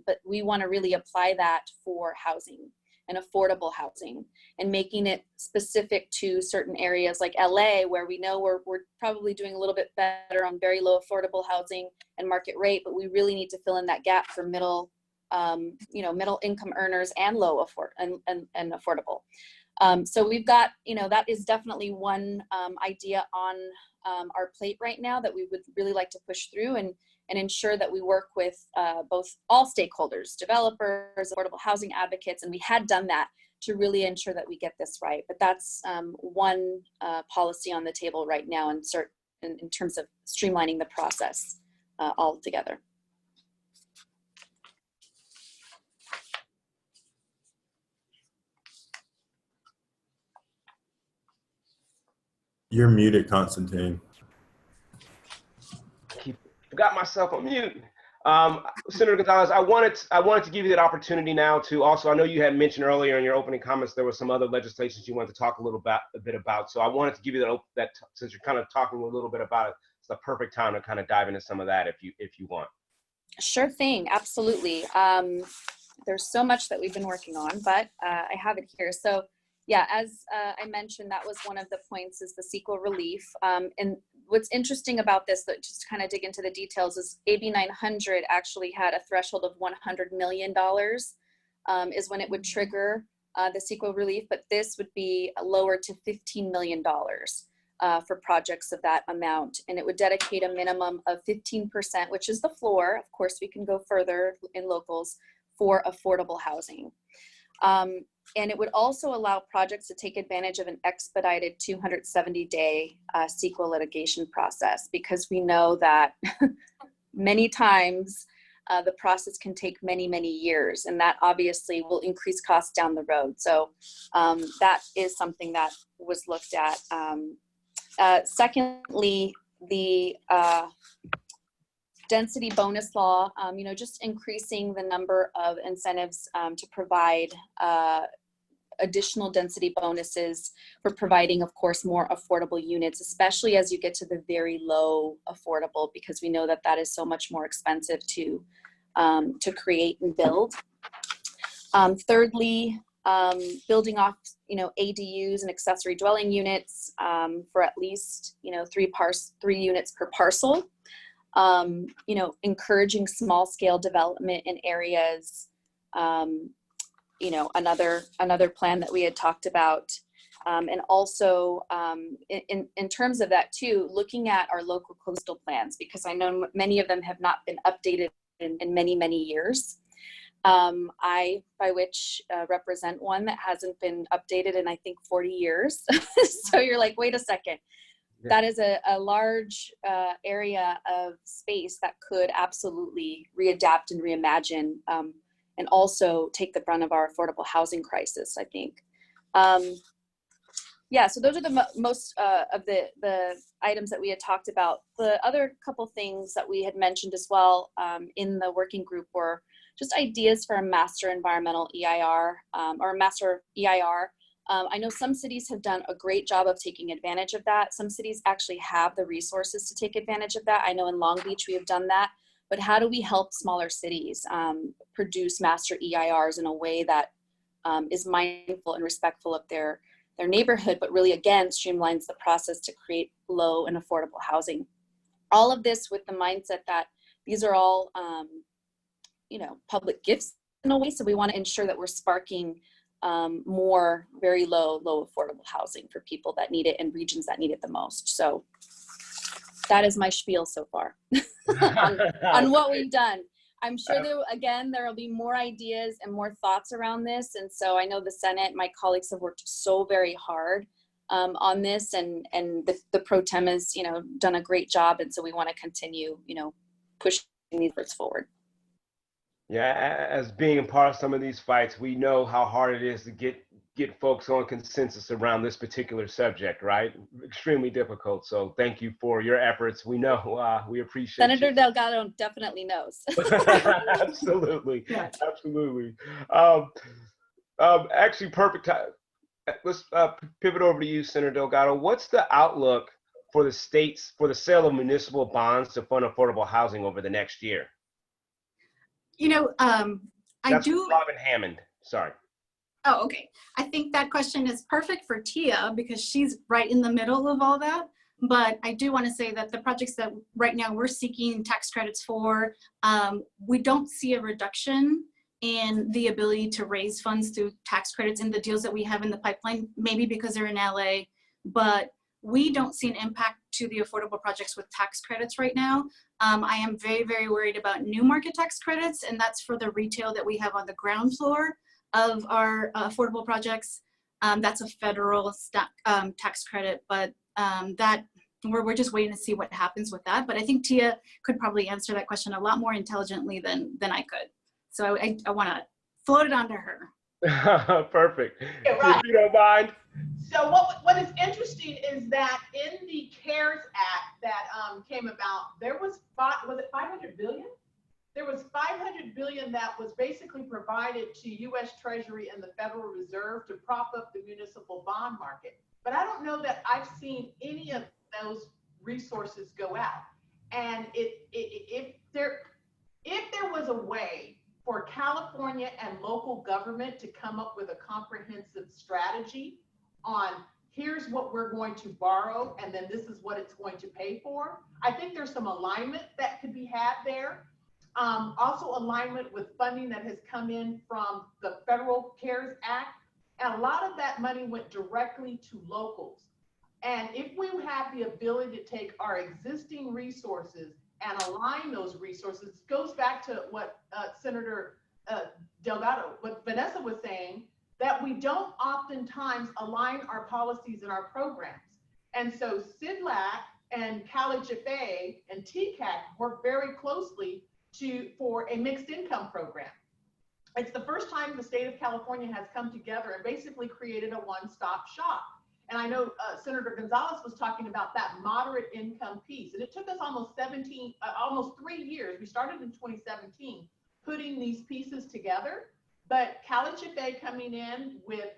[SPEAKER 4] but we want to really apply that for housing and affordable housing, and making it specific to certain areas like LA, where we know we're probably doing a little bit better on very low affordable housing and market rate, but we really need to fill in that gap for middle income earners and low and affordable. So we've got, that is definitely one idea on our plate right now that we would really like to push through and ensure that we work with all stakeholders, developers, affordable housing advocates, and we had done that to really ensure that we get this right. But that's one policy on the table right now in terms of streamlining the process altogether.
[SPEAKER 2] You're muted, Constantine.
[SPEAKER 1] Forgot myself on mute. Senator Gonzalez, I wanted to give you that opportunity now to also, I know you had mentioned earlier in your opening comments there were some other legislations you wanted to talk a bit about. So I wanted to give you that since you're kind of talking a little bit about it, it's the perfect time to kind of dive into some of that if you want.
[SPEAKER 4] Sure thing, absolutely. There's so much that we've been working on, but I have it here. So yeah, as I mentioned, that was one of the points, is the CEQA relief. And what's interesting about this, that just kind of dig into the details, is AB 900 actually had a threshold of $100 million is when it would trigger the CEQA relief, but this would be lowered to $15 million for projects of that amount. And it would dedicate a minimum of 15%, which is the floor. Of course, we can go further in locals for affordable housing. And it would also allow projects to take advantage of an expedited 270-day CEQA litigation process, because we know that many times the process can take many, many years, and that obviously will increase costs down the road. So that is something that was looked at. Secondly, the density bonus law, just increasing the number of incentives to provide additional density bonuses for providing, of course, more affordable units, especially as you get to the very low affordable, because we know that that is so much more expensive to create and build. Thirdly, building off, ADUs and accessory dwelling units for at least, 3 units per parcel. Encouraging small scale development in areas, another plan that we had talked about. And also in terms of that too, looking at our local coastal plans, because I know many of them have not been updated in many, many years. I, by which represent one that hasn't been updated in, I think, 40 years. So you're like, wait a second. That is a large area of space that could absolutely readapt and reimagine, and also take the brunt of our affordable housing crisis, I think. So those are the most of the items that we had talked about. The other couple things that we had mentioned as well in the working group were just ideas for a master environmental EIR or master EIR. I know some cities have done a great job of taking advantage of that. Some cities actually have the resources to take advantage of that. I know in Long Beach we have done that, but how do we help smaller cities produce master EIRs in a way that is mindful and respectful of their neighborhood, but really, again, streamlines the process to create low and affordable housing. All of this with the mindset that these are all, public gifts in a way. So we want to ensure that we're sparking more very low affordable housing for people that need it in regions that need it the most. So that is my spiel so far on what we've done. I'm sure there will be more ideas and more thoughts around this. And so I know the Senate, my colleagues have worked so very hard on this, and the pro tem has, done a great job. And so we want to continue, pushing these efforts forward.
[SPEAKER 1] Yeah, as being a part of some of these fights, we know how hard it is to get folks on consensus around this particular subject, right? Extremely difficult. So thank you for your efforts. We know, we appreciate
[SPEAKER 4] Senator
[SPEAKER 1] you.
[SPEAKER 4] Delgado definitely knows.
[SPEAKER 1] Absolutely,
[SPEAKER 5] Yeah.
[SPEAKER 1] absolutely. Actually, perfect time. Let's pivot over to you, Senator Delgado. What's the outlook for the states for the sale of municipal bonds to fund affordable housing over the next year?
[SPEAKER 5] That's
[SPEAKER 1] Robin Hammond. Sorry.
[SPEAKER 5] Oh, okay. I think that question is perfect for Tia because she's right in the middle of all that. But I do want to say that the projects that right now we're seeking tax credits for, we don't see a reduction in the ability to raise funds through tax credits in the deals that we have in the pipeline, maybe because they're in LA, but we don't see an impact to the affordable projects with tax credits right now. I am very, very worried about new market tax credits, and that's for the retail that we have on the ground floor of our affordable projects. That's a federal tax credit, but that we're just waiting to see what happens with that. But I think Tia could probably answer that question a lot more intelligently than I could. So I want to float it onto her.
[SPEAKER 1] Perfect.
[SPEAKER 3] Yeah, right.
[SPEAKER 1] If you don't mind.
[SPEAKER 3] So what is interesting is that in the CARES Act that came about, there was it 500 billion? There was 500 billion that was basically provided to U.S. Treasury and the Federal Reserve to prop up the municipal bond market. But I don't know that I've seen any of those resources go out. And if there was a way for California and local government to come up with a comprehensive strategy on here's what we're going to borrow and then this is what it's going to pay for, I think there's some alignment that could be had there. Also alignment with funding that has come in from the federal CARES Act. And a lot of that money went directly to locals. And if we have the ability to take our existing resources and align those resources, it goes back to what Senator Delgado, what Vanessa was saying, that we don't oftentimes align our policies and our programs. And so CIDLAC and CalHFA and TCAC work very closely for a mixed income program. It's the first time the state of California has come together and basically created a one-stop shop. And I know Senator Gonzalez was talking about that moderate income piece. And it took us almost 3 years. We started in 2017 putting these pieces together. But Cali Chife coming in with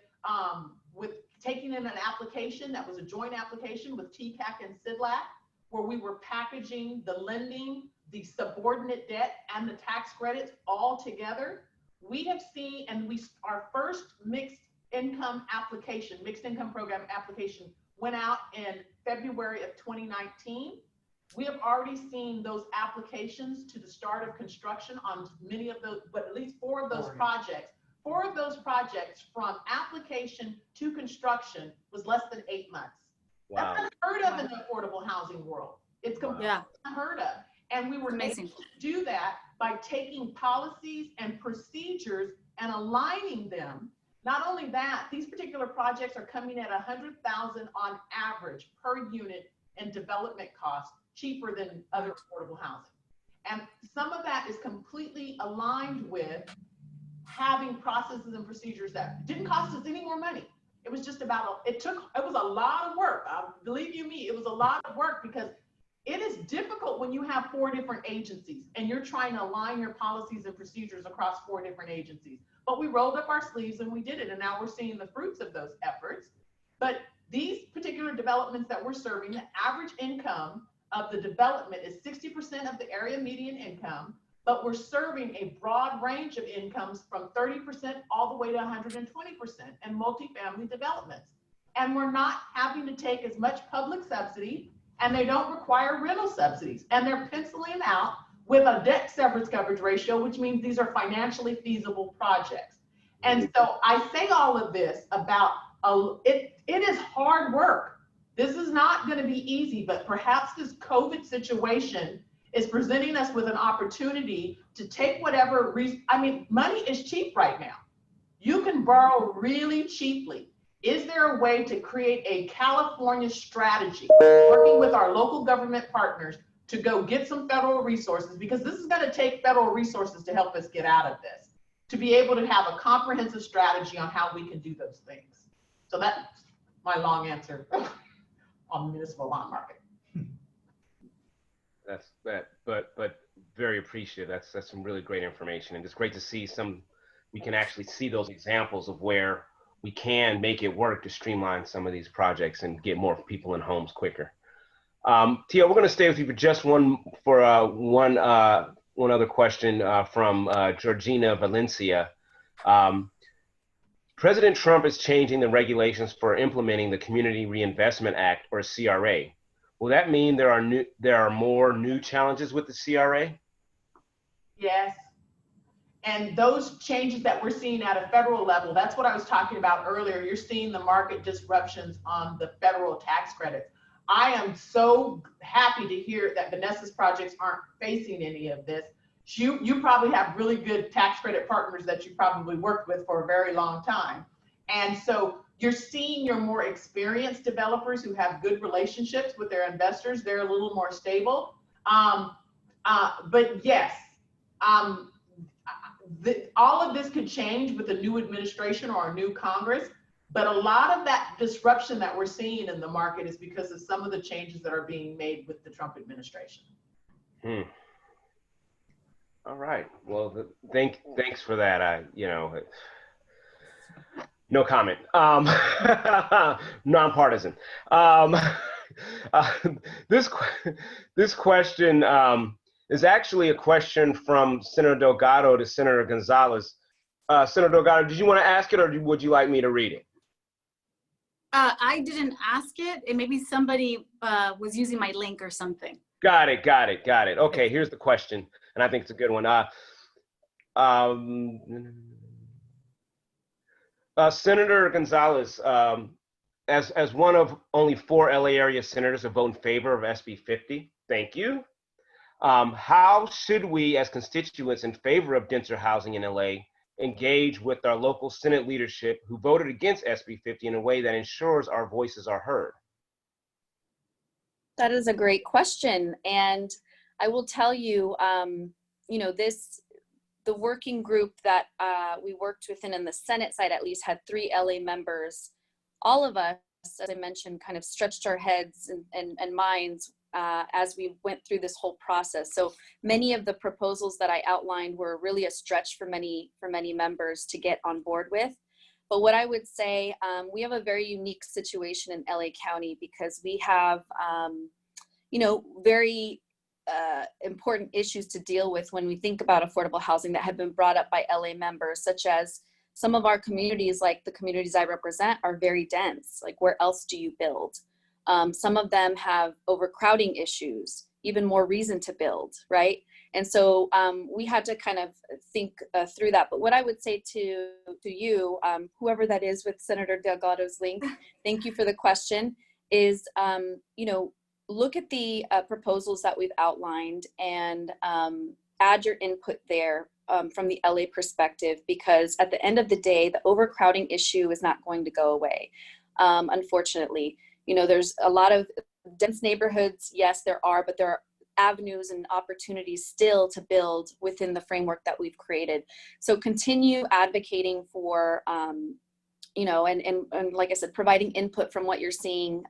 [SPEAKER 3] taking in an application that was a joint application with TCAC and CIDLAC, where we were packaging the lending, the subordinate debt, and the tax credits all together. We have seen, and our first mixed income program application went out in February of 2019. We have already seen those applications to the start of construction on many of those, but at least 4 of those projects. 4 of those projects from application to construction was less than 8 months. Wow. That's unheard of in the affordable housing world. It's completely unheard of. And we were able to do that by taking policies and procedures and aligning them. Not only that, these particular projects are coming at $100,000 on average per unit in development costs, cheaper than other affordable housing. And some of that is completely aligned with having processes and procedures that didn't cost us any more money. It was just about, it was a lot of work. Believe you me, it was a lot of work, because it is difficult when you have 4 different agencies and you're trying to align your policies and procedures across 4 different agencies. But we rolled up our sleeves and we did it. And now we're seeing the fruits of those efforts. But these particular developments that we're serving, the average income of the development is 60% of the area median income, but we're serving a broad range of incomes from 30% all the way to 120% in multifamily developments. And we're not having to take as much public subsidy, and they don't require rental subsidies. And they're penciling out with a debt service coverage ratio, which means these are financially feasible projects. And so I say all of this about, it is hard work. This is not going to be easy, but perhaps this COVID situation is presenting us with an opportunity to take whatever money is cheap right now. You can borrow really cheaply. Is there a way to create a California strategy, working with our local government partners, to go get some federal resources? Because this is going to take federal resources to help us get out of this, to be able to have a comprehensive strategy on how we can do those things. So that's my long answer on the municipal bond market.
[SPEAKER 1] That's that, but very appreciative. That's some really great information, and it's great to see we can actually see those examples of where we can make it work to streamline some of these projects and get more people in homes quicker. Tia, we're going to stay with you for just one other question from Georgina Valencia. President Trump is changing the regulations for implementing the Community Reinvestment Act, or CRA. Will that mean there are more new challenges with the CRA?
[SPEAKER 3] Yes. And those changes that we're seeing at a federal level, that's what I was talking about earlier. You're seeing the market disruptions on the federal tax credits. I am so happy to hear that Vanessa's projects aren't facing any of this. You probably have really good tax credit partners that you probably worked with for a very long time. And so you're seeing your more experienced developers who have good relationships with their investors. They're a little more stable. But yes, all of this could change with a new administration or a new Congress. But a lot of that disruption that we're seeing in the market is because of some of the changes that are being made with the Trump administration.
[SPEAKER 1] All right. Well, thanks for that. No comment. Nonpartisan. This question is actually a question from Senator Delgado to Senator Gonzalez. Senator Delgado, did you want to ask it, or would you like me to read it?
[SPEAKER 5] I didn't ask it. Maybe somebody was using my link or something.
[SPEAKER 1] Got it. Okay, here's the question, and I think it's a good one. Senator Gonzalez, as one of only 4 LA area senators to vote in favor of SB 50, thank you. How should we, as constituents in favor of denser housing in LA, engage with our local Senate leadership who voted against SB 50 in a way that ensures our voices are heard?
[SPEAKER 4] That is a great question. And I will tell you, the working group that we worked within in the Senate side at least had 3 LA members. All of us, as I mentioned, kind of stretched our heads and minds as we went through this whole process. So many of the proposals that I outlined were really a stretch for many members to get on board with. But what I would say, we have a very unique situation in LA County because we have, very important issues to deal with when we think about affordable housing that have been brought up by LA members, such as some of our communities, like the communities I represent, are very dense. Like, where else do you build? Some of them have overcrowding issues, even more reason to build, right? And so we had to kind of think through that. But what I would say to you, whoever that is with Senator Delgado's link, thank you for the question, is, look at the proposals that we've outlined and add your input there from the LA perspective, because at the end of the day, the overcrowding issue is not going to go away. Unfortunately, there's a lot of dense neighborhoods. Yes, there are, but there are avenues and opportunities still to build within the framework that we've created. So continue advocating for, and like I said, providing input from what you're seeing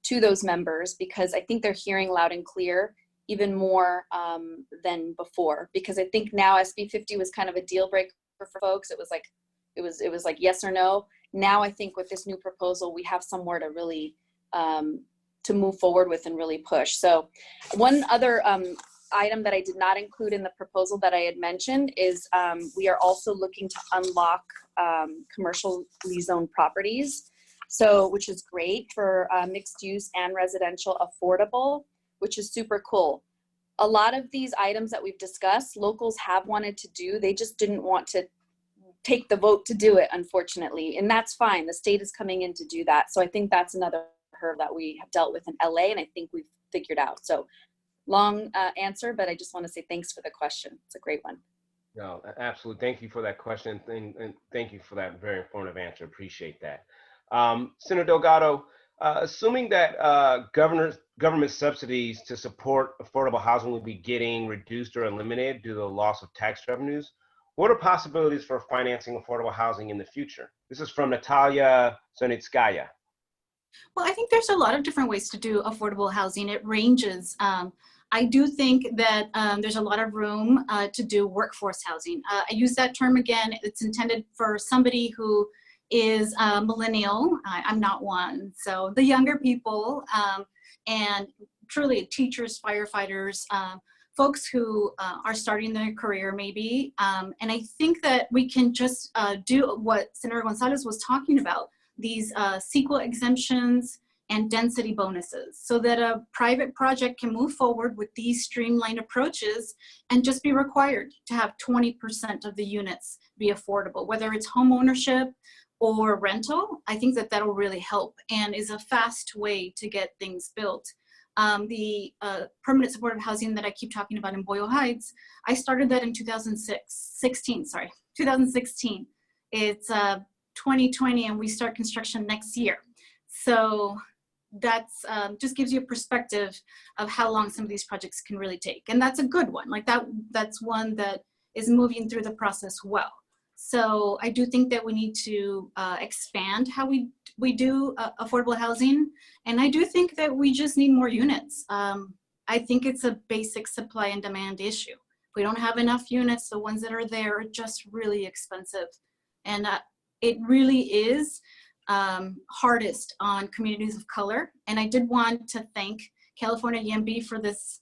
[SPEAKER 4] to those members, because I think they're hearing loud and clear even more than before. Because I think now SB 50 was kind of a deal breaker for folks. It was like yes or no. Now I think with this new proposal, we have somewhere to really to move forward with and really push. So one other item that I did not include in the proposal that I had mentioned is we are also looking to unlock commercially zoned properties. So, which is great for mixed use and residential affordable, which is super cool. A lot of these items that we've discussed, locals have wanted to do, they just didn't want to take the vote to do it, unfortunately. And that's fine, the state is coming in to do that. So I think that's another hurdle that we have dealt with in LA, and I think we've figured out. So long answer, but I just want to say thanks for the question. It's a great one.
[SPEAKER 1] No, absolutely. Thank you for that question, and thank you for that very informative answer. Appreciate that. Senator Delgado, assuming that government subsidies to support affordable housing will be getting reduced or eliminated due to the loss of tax revenues, what are possibilities for financing affordable housing in the future? This is from Natalia Sonitskaya.
[SPEAKER 5] Well, I think there's a lot of different ways to do affordable housing. It ranges. I do think that there's a lot of room to do workforce housing. I use that term again. It's intended for somebody who is millennial. I'm not one. So the younger people and truly teachers, firefighters, folks who are starting their career maybe. And I think that we can just do what Senator Gonzalez was talking about, these CEQA exemptions and density bonuses, so that a private project can move forward with these streamlined approaches and just be required to have 20% of the units be affordable, whether it's home ownership or rental. I think that that'll really help and is a fast way to get things built. The permanent supportive housing that I keep talking about in Boyle Heights, I started that in 2016. It's 2020 and we start construction next year. So that's just gives you a perspective of how long some of these projects can really take. And that's a good one. Like that's one that is moving through the process well. So I do think that we need to expand how we do affordable housing. And I do think that we just need more units. I think it's a basic supply and demand issue. If we don't have enough units, the ones that are there are just really expensive. And it really is hardest on communities of color. And I did want to thank California YIMBY for this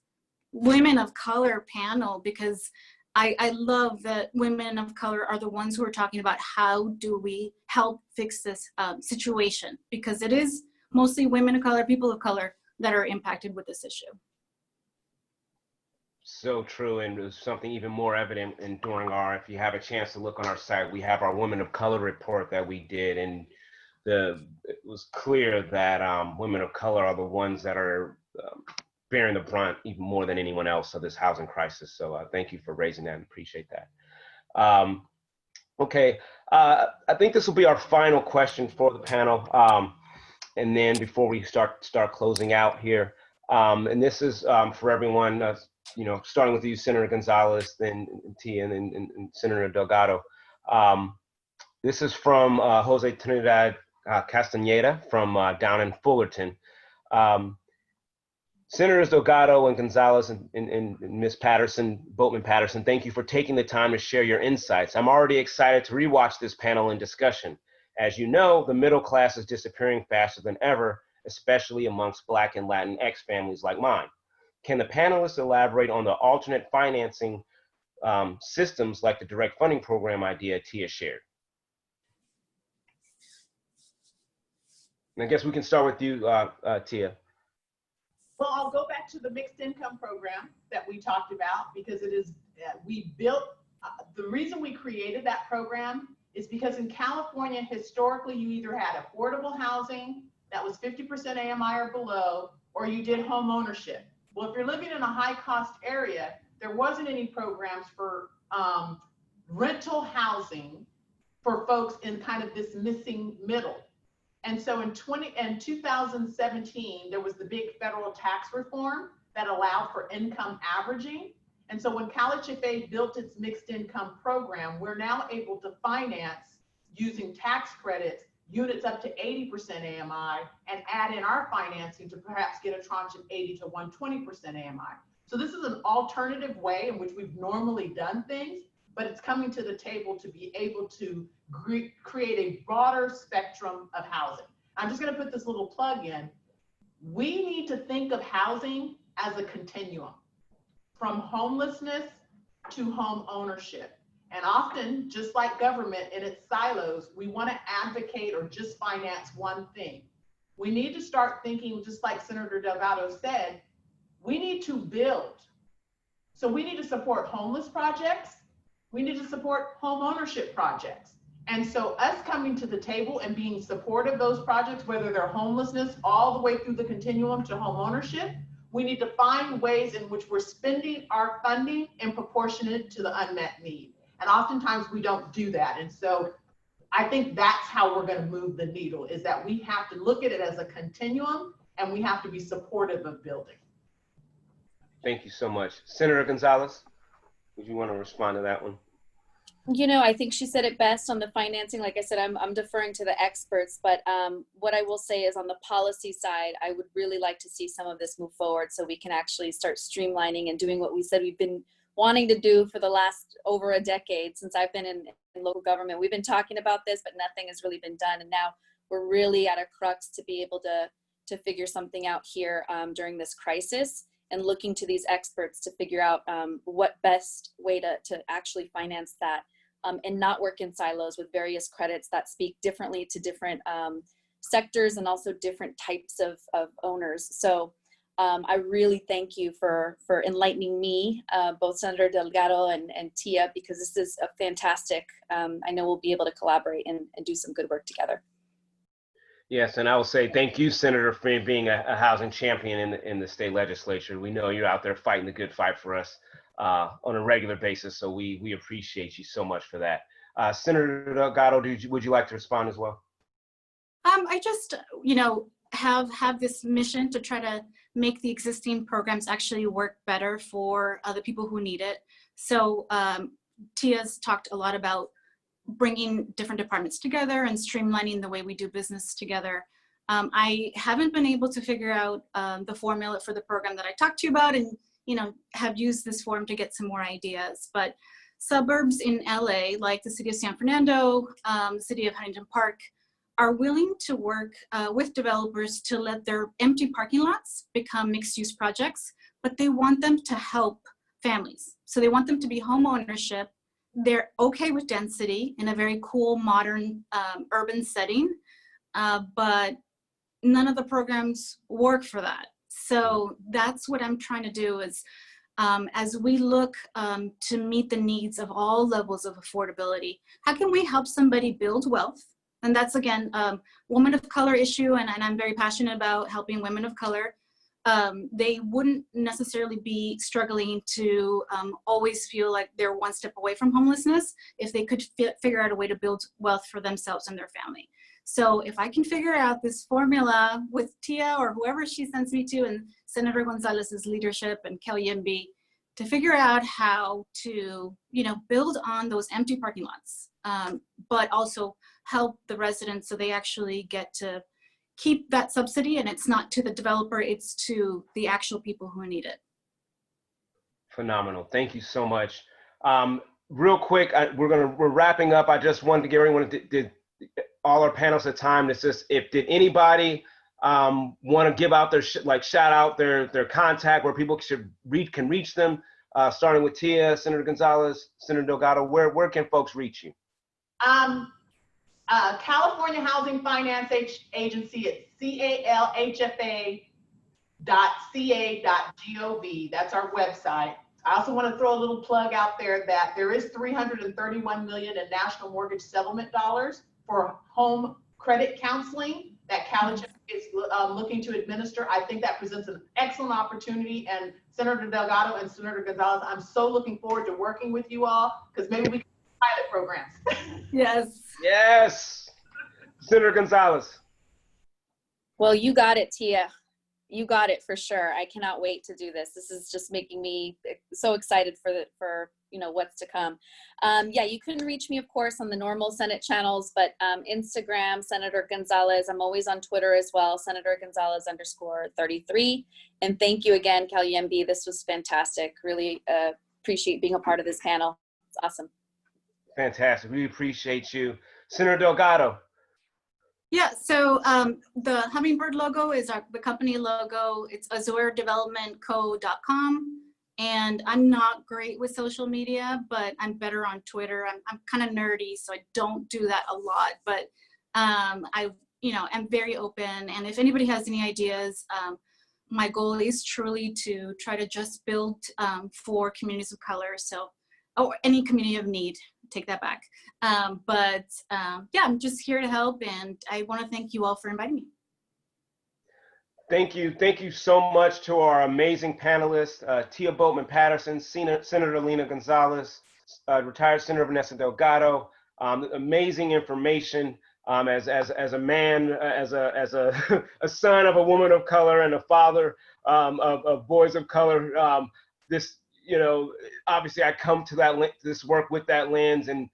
[SPEAKER 5] Women of Color panel, because I love that women of color are the ones who are talking about how do we help fix this situation, because it is mostly women of color, people of color that are impacted with this issue.
[SPEAKER 1] So true, and there's something even more evident during if you have a chance to look on our site, we have our Women of Color report that we did, and it was clear that women of color are the ones that are bearing the brunt even more than anyone else of this housing crisis. So thank you for raising that and appreciate that. Okay, I think this will be our final question for the panel. And then before we start closing out here, And this is for everyone, you know, starting with you, Senator Gonzalez, then Tia, and Senator Delgado. This is from Jose Trinidad Castañeda from down in Fullerton. Senators Delgado and Gonzalez and Ms. Boatman Patterson, thank you for taking the time to share your insights. I'm already excited to rewatch this panel and discussion. As you know, the middle class is disappearing faster than ever, especially amongst Black and Latinx families like mine. Can the panelists elaborate on the alternate financing systems like the direct funding program idea Tia shared? And I guess we can start with you, Tia.
[SPEAKER 3] Well, I'll go back to the mixed income program that we talked about, because it is, we built, the reason we created that program is because in California, historically, you either had affordable housing that was 50% AMI or below, or you did home ownership. Well, if you're living in a high cost area, there wasn't any programs for rental housing for folks in kind of this missing middle. And so in 2017, there was the big federal tax reform that allowed for income averaging. And so when CalHFA built its mixed income program, we're now able to finance using tax credits units up to 80% AMI and add in our financing to perhaps get a tranche of 80 to 120% AMI. So this is an alternative way in which we've normally done things, but it's coming to the table to be able to create a broader spectrum of housing. I'm just going to put this little plug in. We need to think of housing as a continuum, from homelessness to home ownership. And often, just like government in its silos, we want to advocate or just finance one thing. We need to start thinking, just like Senator Delgado said, we need to build. So we need to support homeless projects. We need to support home ownership projects. And so us coming to the table and being supportive of those projects, whether they're homelessness all the way through the continuum to home ownership, we need to find ways in which we're spending our funding in proportionate to the unmet need. And oftentimes we don't do that. And so I think that's how we're going to move the needle, is that we have to look at it as a continuum and we have to be supportive of building.
[SPEAKER 1] Thank you so much. Senator Gonzalez, would you want to respond to that one?
[SPEAKER 4] You know, I think she said it best on the financing. Like I said, I'm deferring to the experts, but what I will say is on the policy side, I would really like to see some of this move forward so we can actually start streamlining and doing what we said we've been wanting to do for the last over a decade since I've been in local government. We've been talking about this, but nothing has really been done. And now we're really at a crux to be able to figure something out here during this crisis, and looking to these experts to figure out what best way to actually finance that and not work in silos with various credits that speak differently to different sectors and also different types of owners. So I really thank you for enlightening me, both Senator Delgado and Tia, because this is a fantastic, I know we'll be able to collaborate and do some good work together.
[SPEAKER 1] Yes, and I will say thank you, Senator, for being a housing champion in the state legislature. We know you're out there fighting the good fight for us on a regular basis, so we appreciate you so much for that. Senator Delgado, would you like to respond as well?
[SPEAKER 5] I just, you know, have this mission to try to make the existing programs actually work better for the people who need it. So Tia's talked a lot about bringing different departments together and streamlining the way we do business together. I haven't been able to figure out the formula for the program that I talked to you about, and you know, have used this forum to get some more ideas. But suburbs in LA, like the city of San Fernando, the city of Huntington Park, are willing to work with developers to let their empty parking lots become mixed-use projects, but they want them to help families. So they want them to be home ownership. They're okay with density in a very cool, modern, urban setting, but none of the programs work for that. So that's what I'm trying to do is, as we look to meet the needs of all levels of affordability, how can we help somebody build wealth? And that's, again, woman of color issue, and I'm very passionate about helping women of color. They wouldn't necessarily be struggling to always feel like they're one step away from homelessness if they could figure out a way to build wealth for themselves and their family. So if I can figure out this formula with Tia or whoever she sends me to and Senator Gonzalez's leadership and Kelly YIMBY to figure out how to, build on those empty parking lots, but also help the residents so they actually get to keep that subsidy, and it's not to the developer, it's to the actual people who need it.
[SPEAKER 1] Phenomenal. Thank you so much. Real quick, we're wrapping up. I just wanted to give everyone all our panelists a time. It's just, did anybody want to give out their shout out their contact where people can reach them, starting with Tia, Senator Gonzalez, Senator Delgado. Where can folks reach you?
[SPEAKER 3] California Housing Finance Agency at calhfa.ca.gov. That's our website. I also want to throw a little plug out there that there is $331 million in national mortgage settlement dollars for home credit counseling that CalHFA is looking to administer. I think that presents an excellent opportunity, and Senator Delgado and Senator Gonzalez, I'm so looking forward to working with you all, because maybe we can do pilot programs.
[SPEAKER 5] Yes.
[SPEAKER 1] Yes. Senator Gonzalez.
[SPEAKER 4] Well, you got it, Tia. You got it for sure. I cannot wait to do this. This is just making me so excited for what's to come. Yeah, you can reach me, of course, on the normal Senate channels, but Instagram, Senator Gonzalez. I'm always on Twitter as well, Senator Gonzalez _33. And thank you again, Kelly YIMBY. This was fantastic. Really appreciate being a part of this panel. It's awesome.
[SPEAKER 1] Fantastic. We appreciate you. Senator Delgado.
[SPEAKER 5] Yeah, so the Hummingbird logo is the company logo. It's azurdevelopmentco.com. And I'm not great with social media, but I'm better on Twitter. I'm kind of nerdy, so I don't do that a lot. But I'm very open. And if anybody has any ideas, my goal is truly to try to just build for communities of color. Or any community of need, take that back. Yeah, I'm just here to help, and I want to thank you all for inviting me.
[SPEAKER 1] Thank you. Thank you so much to our amazing panelists, Tia Boatman-Patterson, Senator Lena Gonzalez, retired Senator Vanessa Delgado. Amazing information as a man, as a son of a woman of color and a father of boys of color. Obviously I come to this work with that lens, and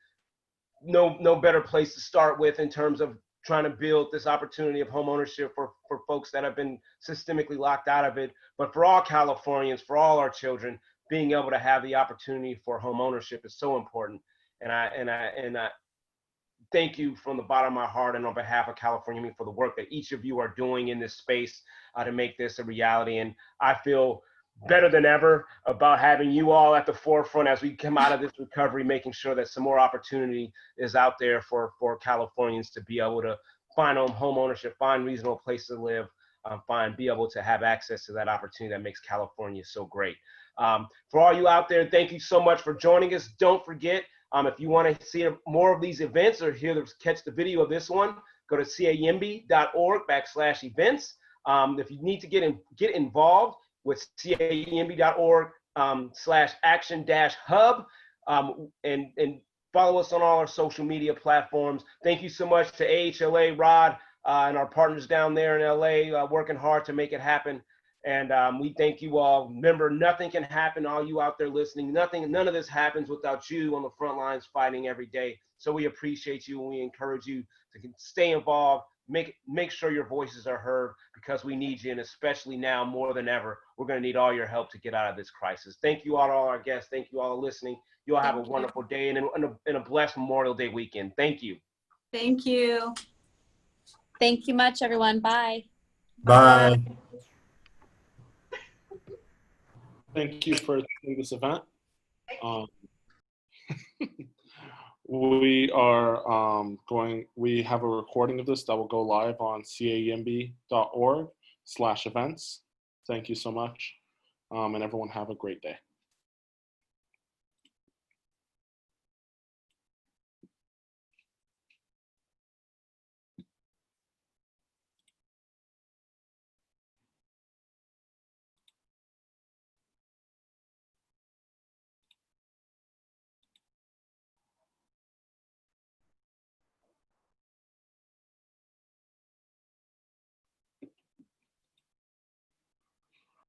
[SPEAKER 1] no better place to start with in terms of trying to build this opportunity of home ownership for folks that have been systemically locked out of it. But for all Californians, for all our children, being able to have the opportunity for home ownership is so important. And I thank you from the bottom of my heart and on behalf of California YIMBY for the work that each of you are doing in this space to make this a reality. And I feel better than ever about having you all at the forefront as we come out of this recovery, making sure that some more opportunity is out there for Californians to be able to find home ownership, find reasonable places to live, be able to have access to that opportunity that makes California so great. For all you out there, thank you so much for joining us. Don't forget, if you want to see more of these events or catch the video of this one, go to cayimby.org/events. If you need to get involved with cayimby.org/action-hub, and follow us on all our social media platforms. Thank you so much to AHLA, Rod, and our partners down there in LA working hard to make it happen. And we thank you all. Remember, nothing can happen, all you out there listening. None of this happens without you on the front lines fighting every day. So we appreciate you, and we encourage you to stay involved. Make sure your voices are heard, because we need you, and especially now more than ever, we're going to need all your help to get out of this crisis. Thank you all to all our guests. Thank you all for listening. You all have a wonderful day and a blessed Memorial Day weekend. Thank you.
[SPEAKER 5] Thank you.
[SPEAKER 4] Thank you much, everyone. Bye.
[SPEAKER 2] Bye.
[SPEAKER 6] Thank you for attending this event. We have a recording of this that will go live on cayimby.org/events. Thank you so much. And everyone have a great day.